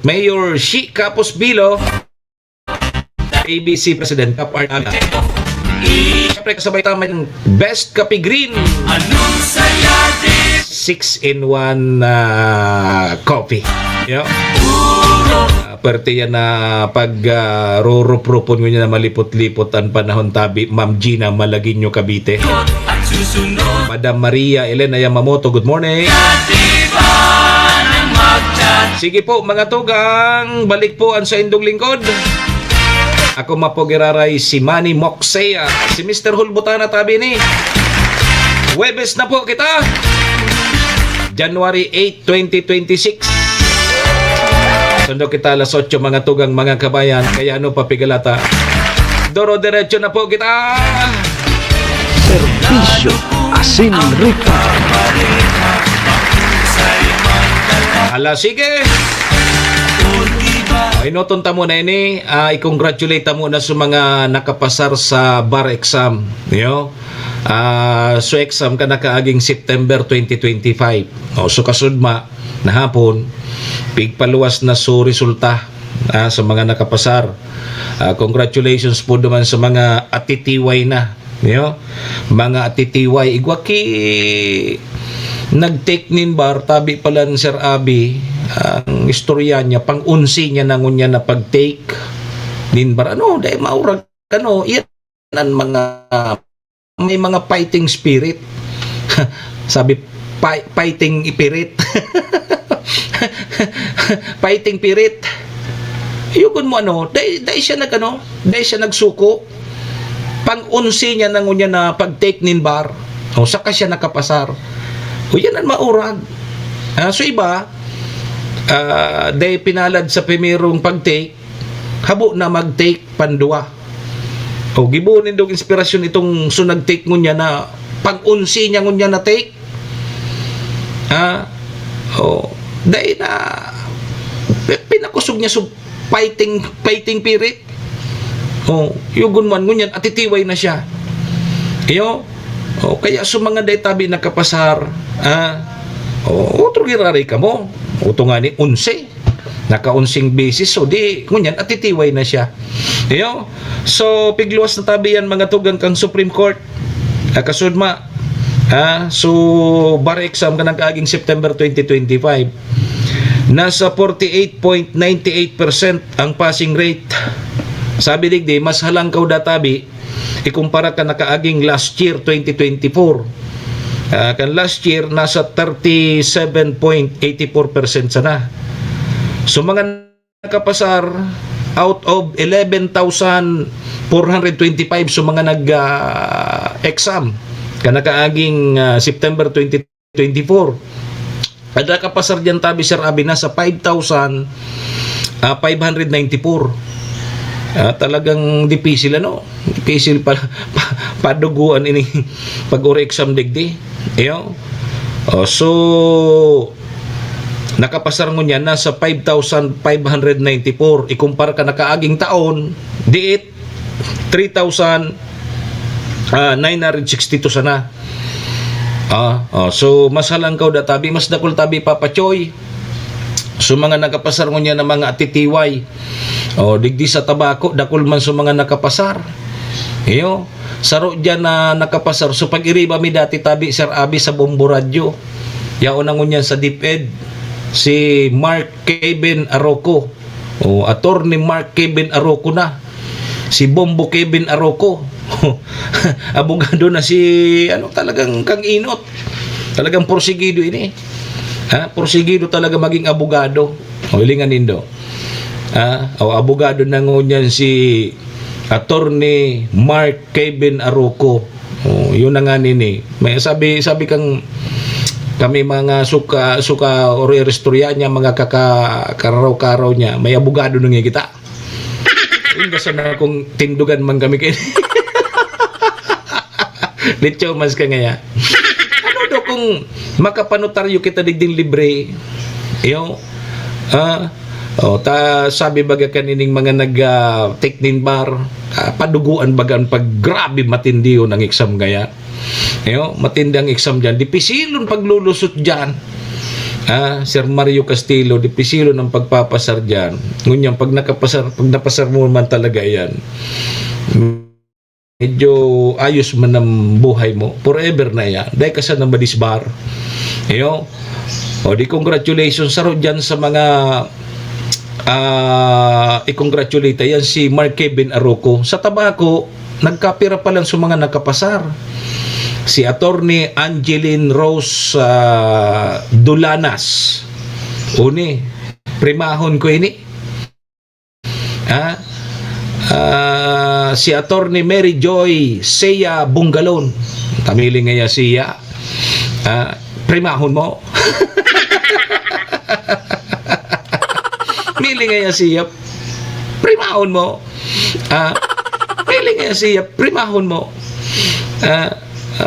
Mayor Shi Capos Bilo, ABC President Cap Art Aga. Siyempre kasabay tama yung Best Kape Green 6-in-1 coffee. Pwerte yan na pag rurupropon nyo na malipot-lipot ang panahon tabi. Ma'am Gina Malaguinho Cavite, Madam Maria Elena Yamamoto, good morning. Sige po mga tugang, balik po ang sa indong lingkod. Ako mapogiraray si Manny Moxea, si Mr. Hulbutana tabi ni. Webes na po kita, January 8, 2026. Sundo kita alas 8 mga tugang mga kabayan, kaya ano papigalata. Doro diretso na po kita. Serbisyo Asin Ripa. Ala, sige. Inutunta mo na ini, i-congratulate mo na sa mga nakapasar sa bar exam. So exam ka nakaaging September 2025. So kasudma na hapon, pigpaluwas na so resulta sa mga nakapasar. Congratulations po naman sa mga atitiway na. Mga atitiway. Igwaki nag-take nin bar, tabi pala ni Sir Abi, ang istorya niya, pang-unsi niya nangunya na pag-take nin bar. Ano, dahil maurag, yan ang mga, may mga fighting spirit. Sabi, fighting spirit. Fighting spirit. Yugon mo dahil siya dahil siya nagsuko. Pang-unsi niya nangunya na pag-take nin bar. Saka siya nakapasar. Yan ang maurag. So iba, dahil pinalad sa primerong pag-take, habo na mag-take pandua. Gibunin dong inspirasyon itong sunag-take ngunya na pag-unsi niya ngunya na take. Dahil na pinakusog niya sa fighting spirit. Yugon man ngunyan atitiway na siya. Kaya sa mga daytabi nakapasar, otro girari ka mo. Uto nga ni 11. Naka-unsing basis. So di, ngunyan atitiway na siya. So pigluwas na tabi yan mga tugang kang Supreme Court. Kasudma. So bar exam ka nagkaaging September 2025. Nasa 48.98% ang passing rate. Sabi digdi, mas halangkaw databi ikumpara ka nakaaging last year 2024. Kan last year nasa 37.84% sana. So mga nakapasar out of 11,425 so mga nag-exam ka nakaaging September 2024. At nakapasar dyan tabi Sir Abi nasa 5,594. Talagang dipisil dipisil paduguan ini pag-uri exam digdi. So nakapasar mo niya nasa 5,594 ikumpara ka nakaaging taon diit 3,962 sana. So mas halangkaw databi, mas dakol tabi papachoy. So mga nakapasar mo niya na mga atitiway. Digdi sa tabako, dakol man sa mga nakapasar. Saro dyan na nakapasar. So pag-iriba mi dati tabi, Sir Abi, sa Bombo Radio. Yaon na ngunyan sa DepEd. Si Mark Kevin Arroco. Attorney Mark Kevin Arroco na. Si Bombo Kevin Arroco. Abogado na si, talagang kang inot. Talagang porsigido ini. Porsigido talaga maging abogado. O ilingan nindo. Abogado na ngunyan si Attorney Mark Kevin Aruco. Yun na nga nini. May sabi kang kami mga suka oristorya niya, mga kakaraw-karaw niya, may abogado nung kita. Yung sana kung tindugan man kami kayo. Litso mas ka ngaya. Ano do kung makapanotaryo kita digding libre? Sabi baga kanining mga take din bar, paduguan bagan pag grabe matindi yun ang exam gaya. Matindi ang exam dyan. Dipisilon paglulusot dyan. Sir Mario Castillo, dipisilon ang pagpapasar dyan. Ngunyan, pag napasar mo man talaga yan, medyo ayos man ang buhay mo. Forever na yan. Dahil ka sa namadisbar. Di congratulations saro dyan sa mga i-congratulate yan si Mark Kevin Aruco. Sa tabako, nagkapira pa lang sa mga nakapasar. Si Attorney Angeline Rose Dulanas. Primahon ko ini. Si Attorney Mary Joy Seya Bungalon. Tamili nga siya. Primahon mo. Mili nga siya. Primahon mo. Mili nga siya. Primahon mo.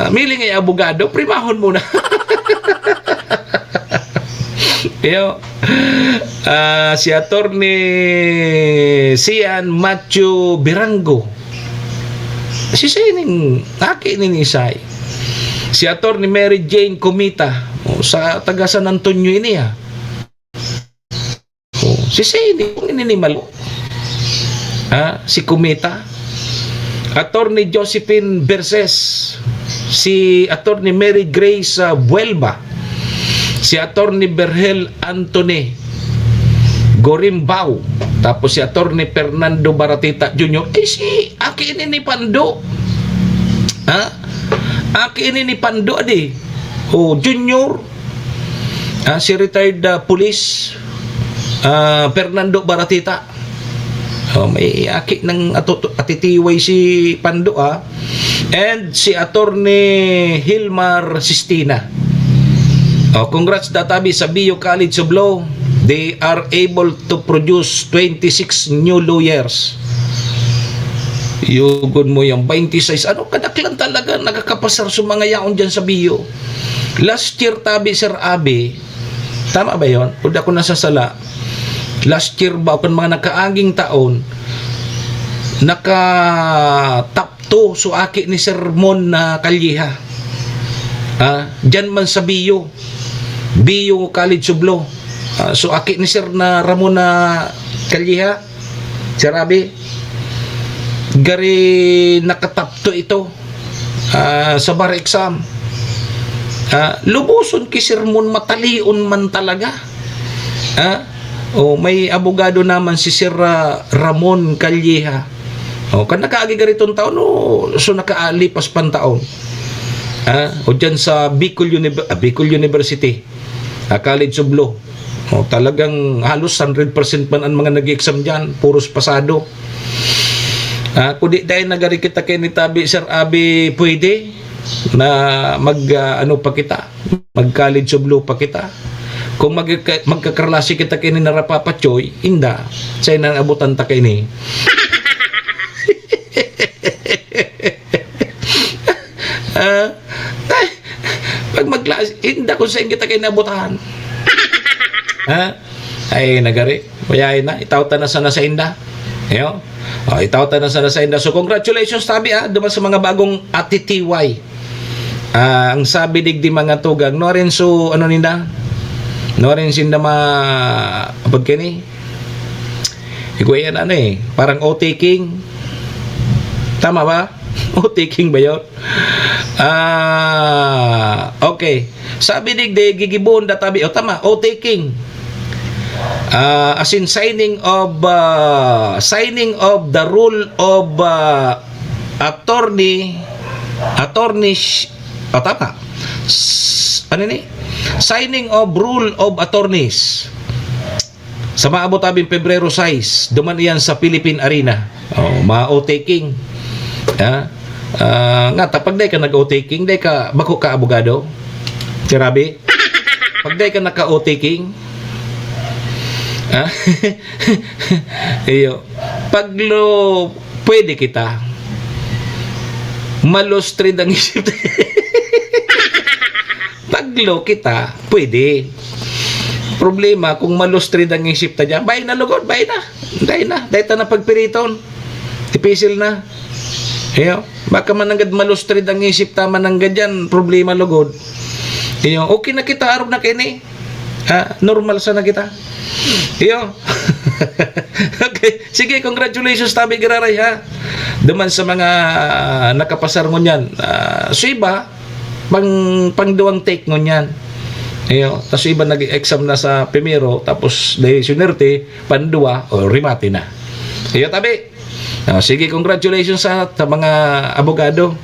Mili nga abogado. Primahon mo na. Si Attorney Sian Matthew Birango. Si Sining aki ni Nisay. Si Attorney Mary Jane Comita sa taga San Antonio ini si Sining inimalo. Si Comita. Attorney Josephine Berses. Si Attorney Mary Grace Buelba. Si Attorney Berhel Anthony Gorimbao. Tapos si Attorney Fernando Baratita Jr. Si aki ini ni Pando. Aki ini ni Pando Junior. Si retired police Fernando Baratita. May aki ng atitiway si Pando and si Attorney Hilmar Sistina. Congrats databi sa BU College of Law. They are able to produce 26 new lawyers. Yugon mo yung 26. Kadaklan talaga nagkakapasar sa mga yaon dyan sa BU. Last year tabi Sir Abi, tama ba yun? Huwag ako nasasala. Last year ba kung mga nakaaging taon, naka-top 2 so aki ni Sir Mon na Kalyeha. Dyan man sa BU College of Law. So aki ni Sir na Ramon na Kalyeha, Sir Abi, gari nakatap 2 ito sa bar exam. Lubuson ki Sir Mon matalion man talaga. May abogado naman si Sir Ramon Kalyeha. Kan nakaagi garitong taon, so nakaalipas pan taon. Dyan sa Bicol University, College of Law. Talagang halos 100% man ang mga nag-exam dyan, puros pasado. Kundi dahil nagari kita kay ni Tabi, Sir Abi, pwede na mag-College of Law pa kita. Kung magkakarlasi kita kay ni Narapapachoy, inda, sa'yo nang abutan ta kay ni. Pag magklase, inda kung sa'yo kita kay nabutahan. Ay, nagari. Mayayin na, itawta na sana sa inda. Itawta na sana sa inda. So, congratulations, Tabi, duman sa mga bagong atitiway. Ang sabi digdi mga tugang, no rin so, no rin sinda abag kini iguayan parang O-taking, tama ba? O-taking ba yun? Okay, sabi digdi gigibon databi, tama, O-taking, as in signing of the rule of tama, signing of rule of attorneys sa maabot abing Pebrero 6, duman iyan sa Philippine Arena. Ma-o-taking. Nga, pag day ka nag-o-taking, day ka, bako ka abogado? Sirabi? Pag day ka naka-o-taking, iyo, paglo, pwede kita, malustrid ang isip. Paglo kita, pwede. Problema kung malustrid ang isip ta dyan, bay na lugod, bay na. Dahil ta na pagpiriton. Tipisil na. Iyo, baka mananggad malustrid ang isip ta mananggad dyan, problema lugod. Iyo, okay na kita, arog na kini. Normal sa na kita. Iyo. Okay, sige, congratulations tabi giraray ha. Duman sa mga nakapasar mo niyan. So iba, pang duwang take mo niyan. Iyo, tapos iba nag-exam na sa primero, tapos dahil sunerte, pandua, o rimati na. Iyo, tabi. Sige, congratulations sa mga abogado.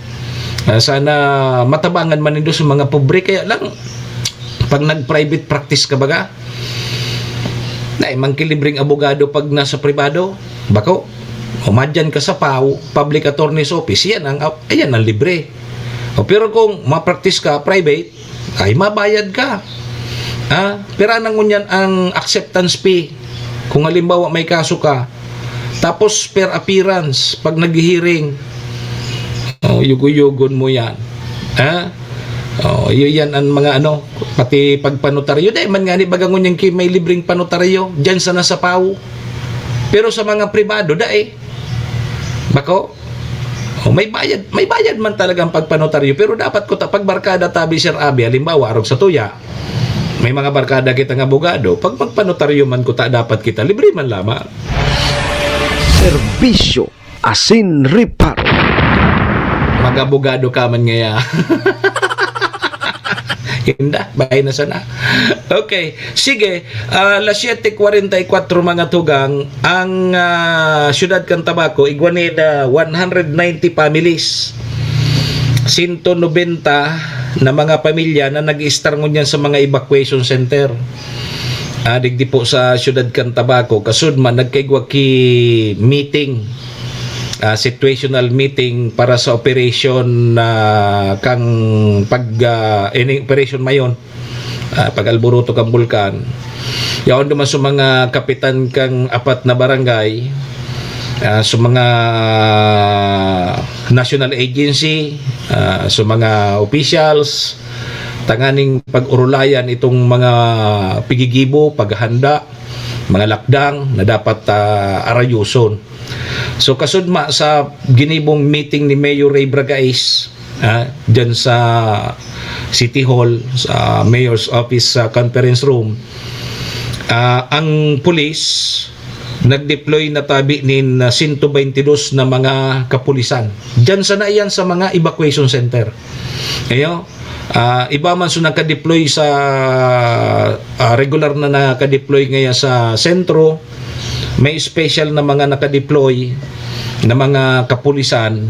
Sana matabangan man nindo sa mga pobre. Kaya lang, pag nag-private practice ka baga, na mangkilibring abogado pag nasa pribado, bako, umadyan ka sa PAW, Public Attorney's Office, ayan ang libre. Pero kung ma-practice ka private, ay mabayad ka. Pero nang ngunyan ang acceptance fee. Kung halimbawa may kaso ka, tapos per appearance, pag nag-hearing, yugo-yugon mo yan. Yan ang mga pati pagpanotaryo. Dahil man nga ni bagang ngunyan may libreng panotaryo, dyan sa nasa PAW. Pero sa mga pribado, bako, may bayad man talagang pagpanotaryo, pero dapat ko pag barkada tabi Sir Abi, halimbawa arog sa tuya, may mga barkada kitang abogado, pag magpanotaryo man ko dapat kita libre man lamang. Serbisyo asin reparo. Mag-abogado ka man ngaya. Hinda, bahay na sana. Okay, sige. Las 7:44 mga tugang, ang Syudad Cantabaco, igwanin 190 families. 190 na mga pamilya na nag-i-star ngunyan sa mga evacuation center. Digdi po sa Syudad Cantabaco, kasudman nagkaigwa ki meeting, situational meeting para sa operation kang operation mayon, pag-alburuto kang bulkan. Yaon naman sa mga kapitan kang apat na barangay, sa mga national agency, sa mga officials, tanganing pag-urulayan itong mga pigigibo, paghanda, mga lakdang na dapat arayuson. So kasudma sa ginibong meeting ni Mayor Ray Bragais dyan sa City Hall, sa Mayor's Office Conference Room, ang pulis nag-deploy na tabi nin 122 na mga kapulisan. Dyan sa naiyan sa mga evacuation center. Ayo, iba man so naka-deploy sa regular na naka-deploy ngayon sa sentro, may special na mga naka-deploy na mga kapulisan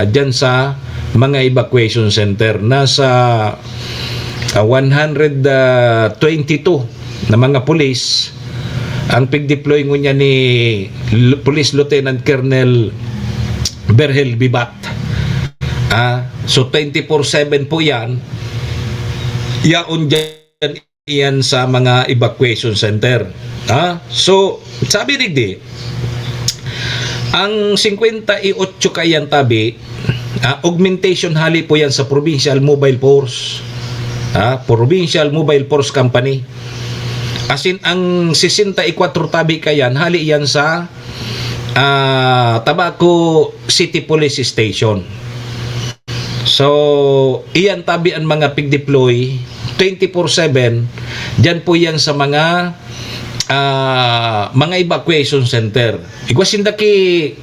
dyan sa mga evacuation center. Nasa 122 na mga pulis ang pig-deploy ngunya ni Police Lieutenant Colonel Berhel Bibat. So 24/7 po yan. Yaon dyan iyan sa mga evacuation center. So sabi digdi, ang 58 kayan tabi, augmentation hali po yan sa Provincial Mobile Force. Provincial Mobile Force Company. Asin ang 64 tabi kayan, hali yan sa Tabaco City Police Station. So, iyan tabi ang mga pig-deploy 24/7. Diyan po yan sa mga evacuation center. Igwasindaki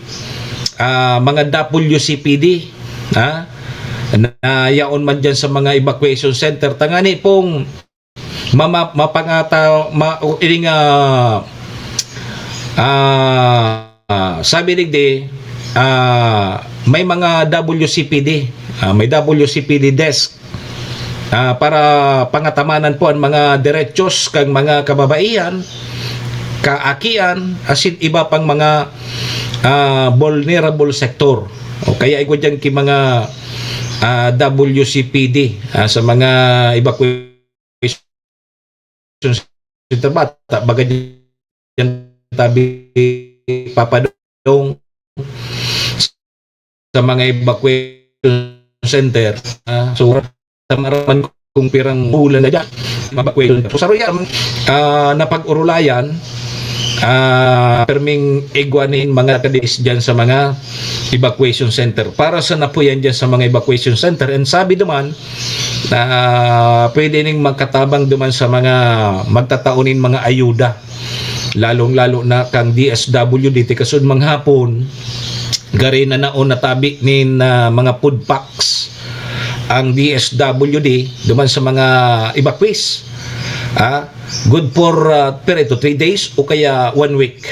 mga WCPD na yaon man dyan sa mga evacuation center. Tangani pong sabi digdi, may mga WCPD, may WCPD desk para pangatamanan po ang mga derechos kang mga kababaihan, kaakian, asin iba pang mga vulnerable sector. O kaya iko dyan ki mga WCPD sa mga evacuation center bata baga dyan tabi papadong sa mga evacuation center. So tamaraman kung pirang bulan na dyan evacuation. So sa royal napag-urulayan perming igwanin mga kadis dyan sa mga evacuation center. Para sa na po yan dyan sa mga evacuation center. And sabi naman na pwede ning magkatabang duman sa mga magtataunin mga ayuda. Lalong-lalo na kang DSWD kasud manghapon gari na naon natabi nin mga food packs ang DSWD duman sa mga evacuees. Good for pero ito 3 days o kaya 1 week.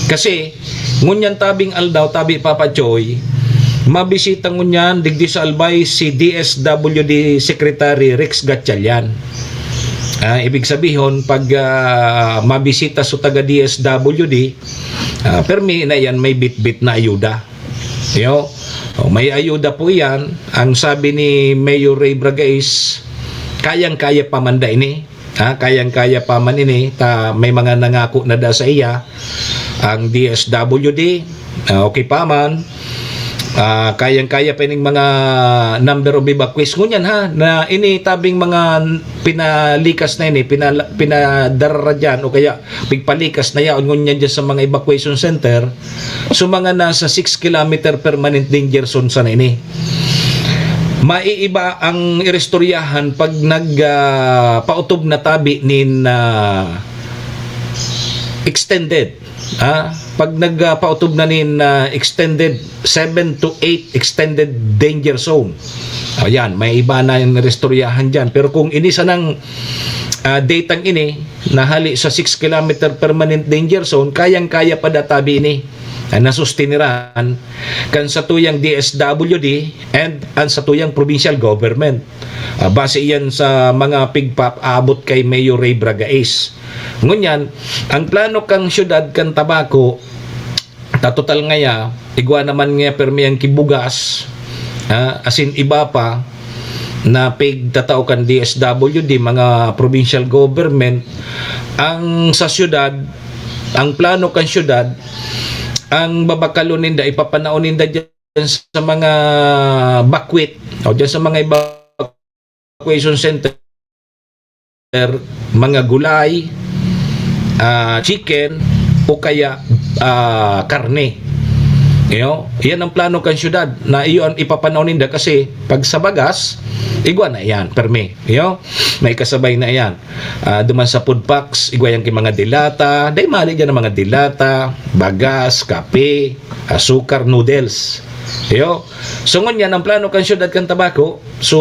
Kasi ngunyan tabing aldaw tabi Papa Choy, mabisita ngunyan digdi sa Albay si DSWD Secretary Rex Gatchalian. Ibig sabihin pag mabisita sa taga DSWD, permi na yan may bit-bit na ayuda. May ayuda po yan. Ang sabi ni Mayor Ray Bragais, kayang-kaya pamanda ini. Kayang-kaya pa man ini, may mga nangako na da sa iya ang DSWD, okay pa man, kayang-kaya pa ining mga number of evacuees ngunyan na ini tabing mga pinalikas na ini, pinadarra dyan o kaya pigpalikas na yaon ngunyan dyan sa mga evacuation center, so mga nasa 6 km permanent danger zone sa na ini. Maiiba ang irestoryahan pag nagpautob na tabi nin extended. Pag nagpautob na nin extended 7 to 8 extended danger zone. Ayan, may iba na yung irestoryahan dyan. Pero kung inisa ng datang ini, nahali sa 6 km permanent danger zone, kayang-kaya pa databi ini. Nasustiniran kan sa tuyang DSWD and sa tuyang provincial government. Base iyan sa mga pigpap abot kay Mayor Ray Bragais. Ngunyan, ang plano kang syudad kan Tabaco, total ngaya, igwa naman nga permi ang kibugas, asin iba pa, na pigtatao kan DSWD, mga provincial government, ang sa syudad, ang plano kan syudad, ang babakalunin da ipapanaunin da dyan sa mga bakwit o dyan sa mga evacuation center, mga gulay, chicken o kaya karne. Yan ang plano kan syudad na iyon ipapanaunin da kasi pag sa bagas igwa na yan permi. May kasabay na yan. Duman sa food packs igwa yan kay mga dilata, day mali dyan ang mga dilata, bagas, kape, asukar, noodles. So ngunyan ang plano kan syudad kan Tabaco, so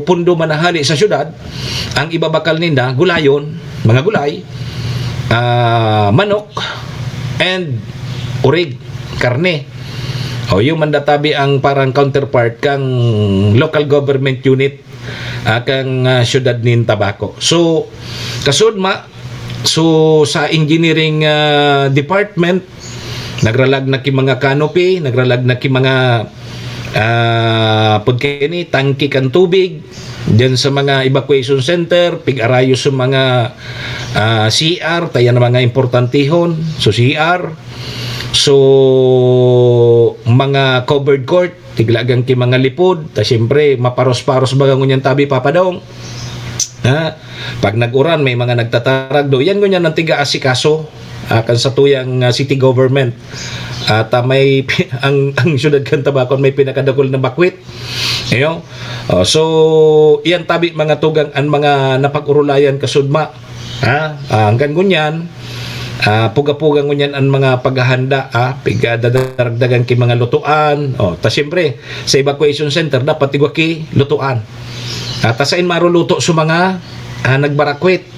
pundo manahali sa syudad, ang ibabakal ninda gulayon, mga gulay, manok and urig, karne. Yung mandatabi ang parang counterpart kang local government unit kang syudad nin Tabaco. So kasudma, so sa engineering department nagralag na ki mga canopy, nagralag na ki mga pudkeni, tangki kan tubig diyan sa mga evacuation center, pig-arayo sa mga CR, tayo na mga importantihon, so CR, so mga covered court, tiglagang ki mga lipod, ta siyempre maparos-paros baga ngunyan tabi papadong. Pag nag-uran may mga nagtatarag do, yan ngunyan ng tiga asikaso kan sa tuyang city government. At may ang syudad kan Tabaco may pinakadakol na bakwit. So iyan tabi mga tugang ang mga napag-urulayan kasudma. Hanggang ngunyan puga-puga ngunyan ang mga paghahanda, pigdadaragdagan ki mga lutuan. Ta siyempre sa evacuation center dapat igwaki lutuan. Tasain maruluto sa mga nagbarakwit.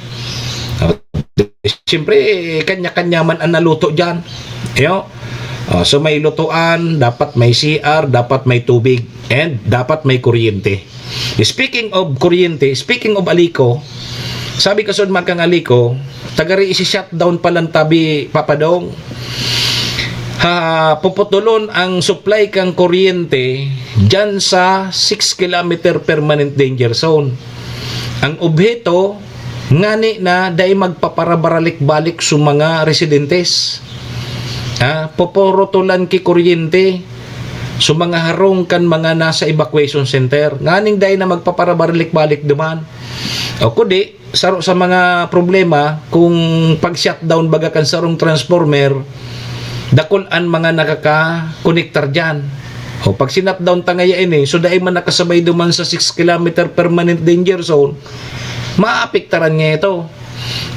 Siyempre kanya-kanya man ang naluto dyan. So may lutuan, dapat may CR, dapat may tubig, and dapat may kuryente. Speaking of kuryente, speaking of aliko, sabi kasod makang aliko, tagari isi-shutdown palang tabi papadong. Puputulon ang supply kang kuryente dyan sa 6 km permanent danger zone. Ang objeto ngani na dahil magpaparabaralik-balik sa mga residentes. Pupurutulan ki kuryente sa mga harong kan mga nasa evacuation center. Nganing dahil na magpaparabaralik-balik duman. O kundi, saro sa mga problema kung pag-shutdown baga kan sarong transformer, dakulan mga nakaka-connector dyan. O pag sinutdown tangaya ini, so dahil man nakasabay duman sa 6 km permanent danger zone, maapektaran nga ito.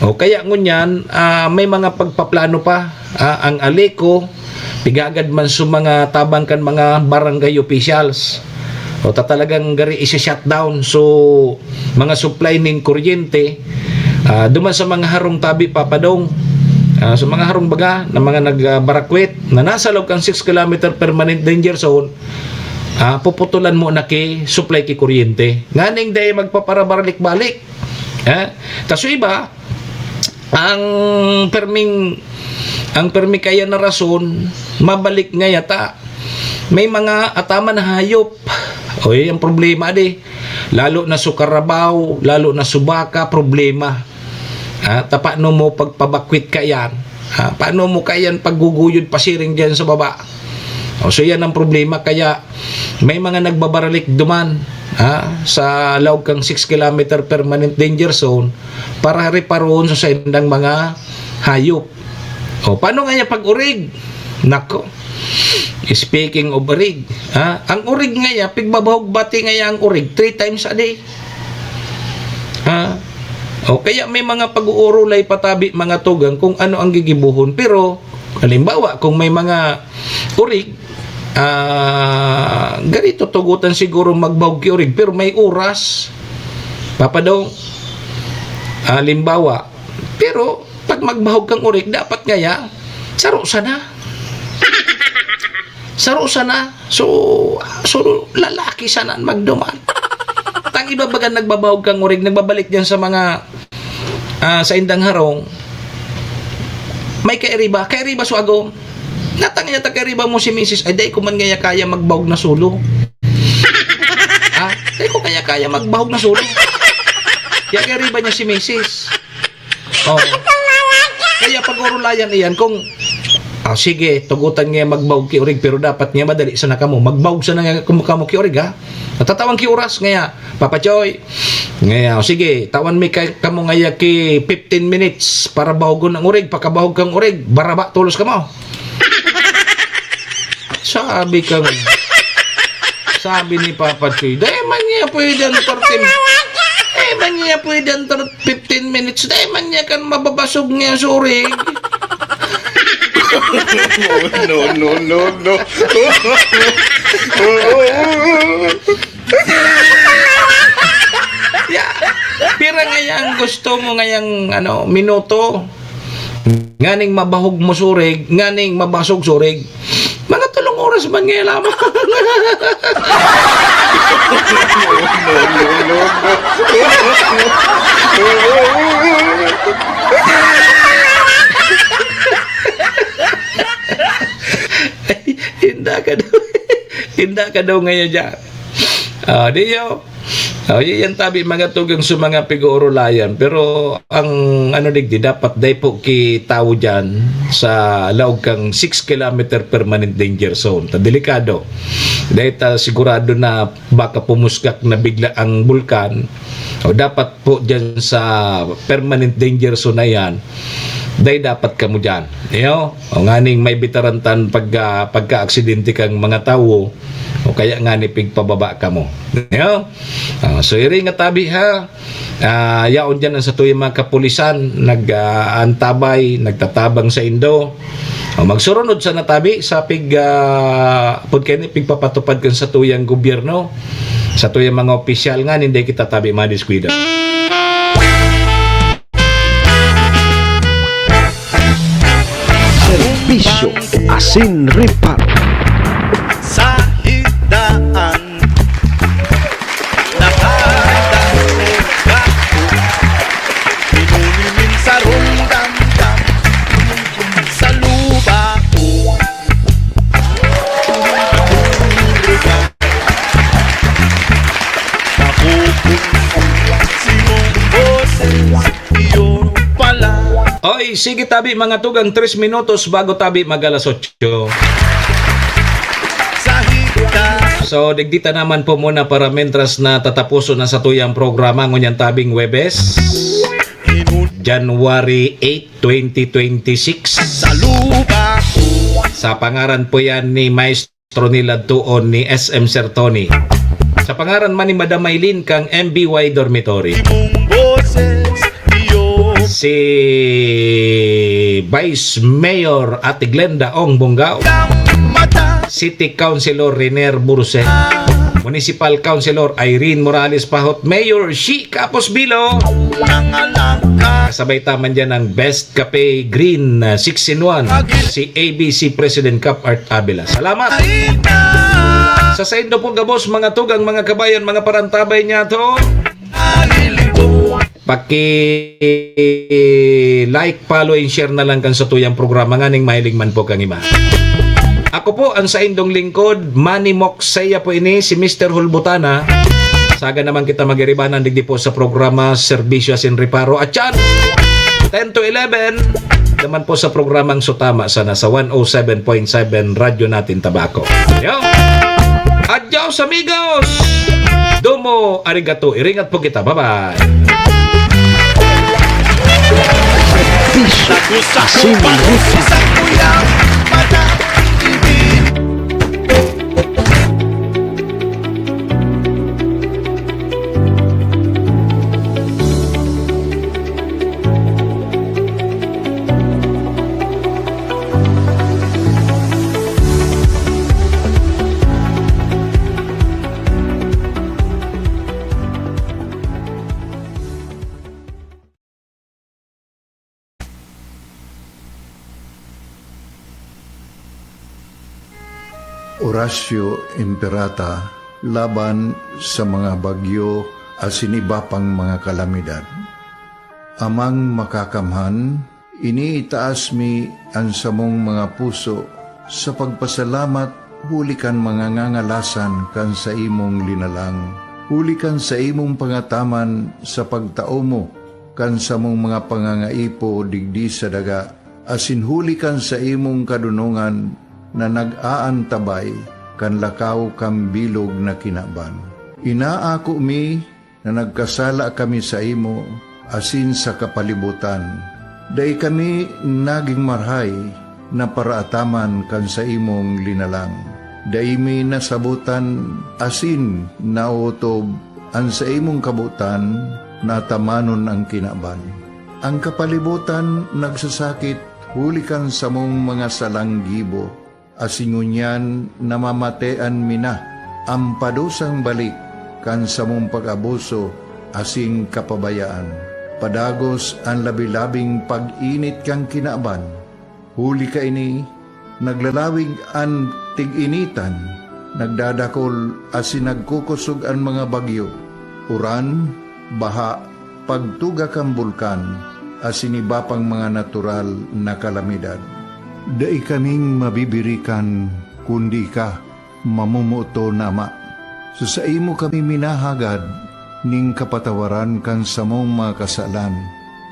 O kaya ngunyan, may mga pagpaplano pa. Ang aliko, pigagad man sa mga tabang kan mga barangay officials. O talagang gari isi-shutdown. So, mga supply ng kuryente, duman sa mga harong tabi papadong. Sa mga harong baga na mga nagbarakwet na nasa loob kang 6 km permanent danger zone, puputulan mo na ki supply ki kuryente. Nganing dahil magpaparabaralik-balik. Kaso iba, ang permi kaya na rason, mabalik nga yata. May mga atama na hayop. O yung problema di. Lalo na sa Karabaw, lalo na sa Baka, problema. Paano mo pagpabakwit ka yan? Paano mo kayan pagguguyod pasiring dyan sa baba? So yan ang problema. Kaya may mga nagbabaralik duman sa loob kang 6 km permanent danger zone para reparoon sa indang mga hayop. Paano nga niya pag-urig? Nako, speaking of urig, ang urig nga niya, pigbabahog bati nga ang urig 3 times a day. Kaya may mga pag-uurulay patabi mga tugang kung ano ang gigibuhon. Pero halimbawa kung may mga urig, ganito tugutan siguro magbahog ki urig, pero may oras papadong halimbawa. Pero pag magbahog kang urig, dapat ngaya saro sana. So lalaki sana magduman. Tang iba baga nagbabahog kang urig, nagbabalik diyan sa mga sa indang harong, may kairiba so ago natang niya kairiba mo si Mrs. Ay day ko man ngaya kaya magbahog na sulo. Day ko kaya magbahog na sulo. Kaya kairiba niya si Mrs. Kaya pag-urulayan iyan kung sige, tugutan nga magbahog ki urig, pero dapat nga madali sana kamo magbahog sana nga kamo ki urig natatawang ki oras ngaya Papa Choy ngaya sige tawan mi kay kamo ngaya ki 15 minutes para bahogon ang urig. Pagkabahog kang urig, baraba tulos kamo. Sabi ni Papa Choy, dahil man niya pwede 15 minutes, dahil man niya kan mababasog niya sa urig. No. Pira ngayang gusto mo ngayang minuto. Nganing mabahog mo surig, nganing mabasog surig. Mga 3 oras man ngayon lamang. Hinda ka daw ngayon dyan. Yan tabi mga tugang sa mga pig-uurulayan. Pero ang digdi, dapat day po ki tao dyan sa laog kang 6 km permanent danger zone. Delikado. Dahil sigurado na baka pumusgak na bigla ang bulkan. Dapat po dyan sa permanent danger zone na yan, dahil dapat ka mo dyan. Nganing may bitarantan pagka-aksidente kang mga tao, o kaya nga ni pigpababa ka mo. So iri nga tabi yaon dyan ang sa tuyang mga kapulisan, nag-antabay, nagtatabang sa Indo. Magsurunod sa natabi sa pigpapatupad kan sa tuyang gobyerno, sa tuyang mga opisyal nga, hindi kita tabi madiskwida. Serbisyo Asin Reparo. Sa higdaan Oy, sige tabi mga tugang 3 minutos bago tabi mag-alas 8. So, digdita naman po muna para mentras na tatapuso na sa tuyang programa ngunyan tabing Webes. January 8, 2026. Sa pangaran po yan ni Maestro nila doon ni SM Sir Tony. Sa pangaran man ni Madam Maylin kang MBY Dormitory. Si Vice Mayor Ate Glenda Ong Bungaw, City Councilor Renier Burse, Municipal Councilor Irene Morales Pahot, Mayor Shi Capos Bilo. Kasabay taman dyan ang Best Cafe Green 6-in-1, si ABC President Cap Art Abela. Salamat! Sa saindo po gabos mga tugang, mga kabayan, mga parantabay niya to. Paki-like, follow, and share na lang kan sa tuyang programa nga ning mahiling man po kang ima. Ako po ang saindong lingkod, Manny Moxeya po ini, si Mr. Hulbutana. Saga naman kita magiribanan digdi po sa programa Serbisyo Asin Reparo. At yan, 10 to 11, naman po sa programang Sutama sana sa 107.7 Radyo Natin Tabaco. Yo! Adios amigos! Domo arigato. Iringat po kita. Bye-bye! Asin Reparo. Horacio Imperata laban sa mga bagyo asin iba pang mga kalamidad. Amang makakamhan, iniitaas mi ang samong mga puso sa pagpasalamat hulikan mga ngangalasan kan sa imong linalang. Hulikan sa imong pangataman sa pagtao mo kan sa mong mga pangangaipo digdi sa daga. Asin hulikan sa imong kadunungan na nag-aantabay kan lakaw kam bilog na kinaban. Inaako mi na nagkasala kami sa imo asin sa kapalibutan. Day kami naging marhay na paraataman kan sa imong linalang. Day mi nasabutan asin nautob ang sa imong kabutan na tamanon ang kinaban. Ang kapalibutan nagsasakit hulikan sa mong mga salanggibo. Asingunyan namamatean mina ang padusang balik kan sa mong pag-abuso asing kapabayaan. Padagos ang labi-labing pag-init kang kinaban. Huli ka ini, naglalawig ang tig-initan, nagdadakol asin nagkukusog ang mga bagyo. Uran, baha, pagtuga kang bulkan, asin iba pang mga natural na kalamidad. Dai kaming mabibirikan kundi ka mamumuto na ama. So sa imo kami minahagad ning kapatawaran kan samong mga kasalan.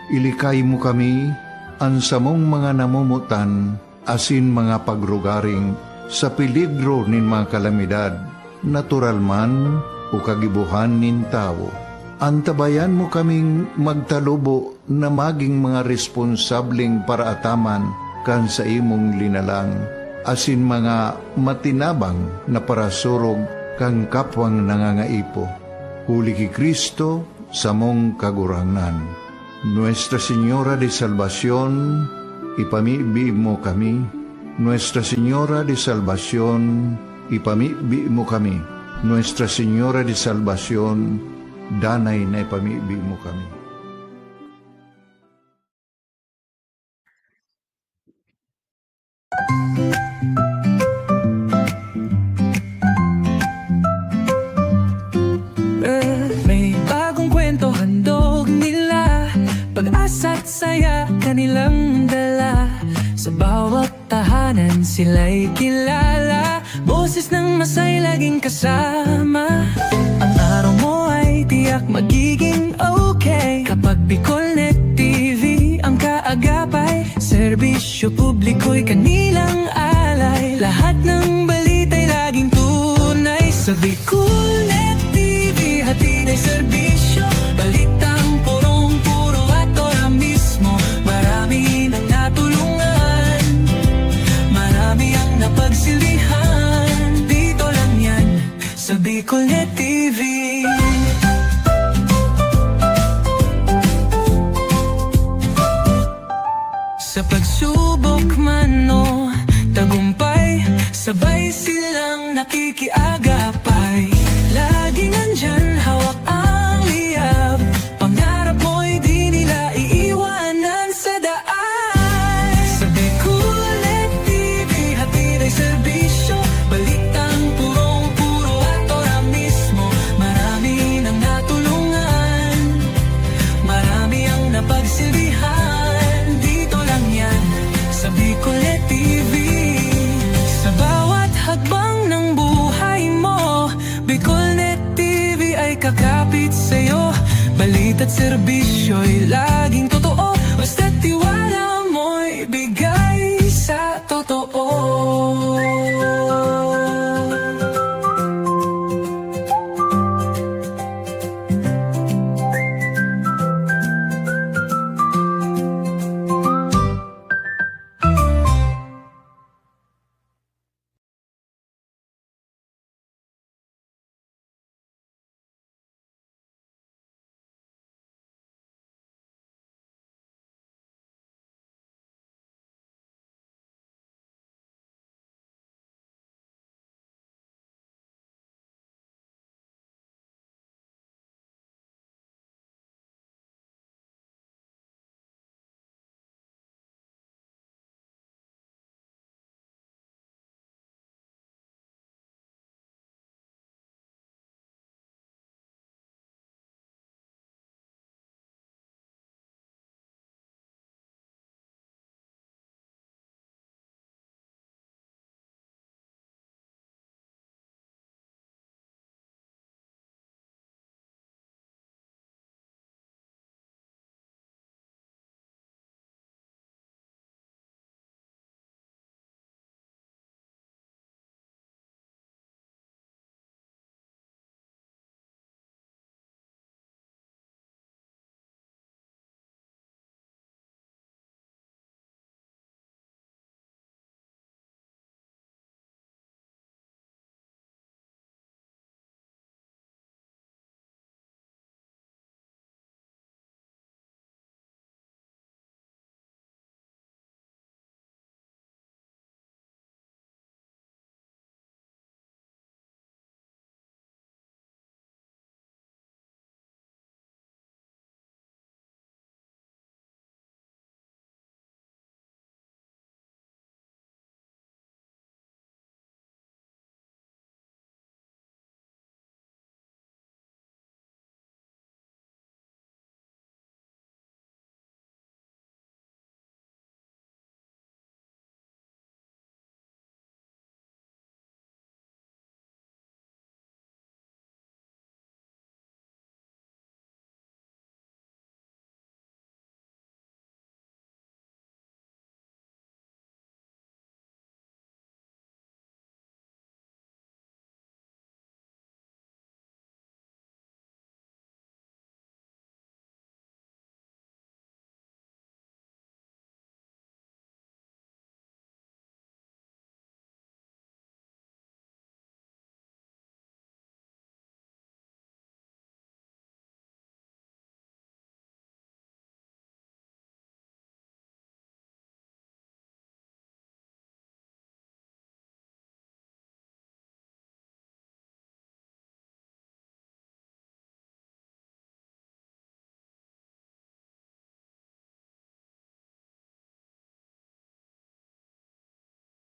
Ilikay mo kami ang samong mga namumutan asin mga pagrugaring sa peligro nin mga kalamidad, natural man o kagibuhan nin tao. Antabayan mo kaming magtalubo na maging mga responsableng paraataman kan sa imong linalang, asin mga matinabang na parasurog kang kapwang nangangaipo. Huli ki Kristo sa mong kagurangnan. Nuestra Señora de Salvación, ipamibi mo kami. Nuestra Señora de Salvación, ipamibi mo kami. Nuestra Señora de Salvación, danay na ipamibi mo kami. May bagong kwento handog nila, pag-asa't saya kanilang dala. Sa bawat tahanan sila'y kilala, boses ng masay laging kasama. Ang araw mo ay tiyak magiging okay kapag Bicolnet TV ang kaagap. serbisyo publiko'y kanilang alay. Lahat ng balita'y laging tunay. Sa Bicolnet TV, hatid ay serbisyo. Balitang purong-puro at ora mismo. Marami nang natulungan, marami ang napagsilbihan. Dito lang yan sa Bicolnet TV. Sa pagsubok man o tagumpay, sabay silang nakikiagapay. Laging nandyan, hawak ang liyab. Pangarap mo'y di nila iiwanan sa daan. Sa Bicolnet TV, hatid ay serbisyo. Balitang purong-puro at ora mismo. Marami nang natulungan, marami ang napagsilbihan. Sa Bicolnet TV, sa bawat hakbang ng buhay mo, Bicolnet TV ay kakapit sa'yo. Balita't serbisyo'y laging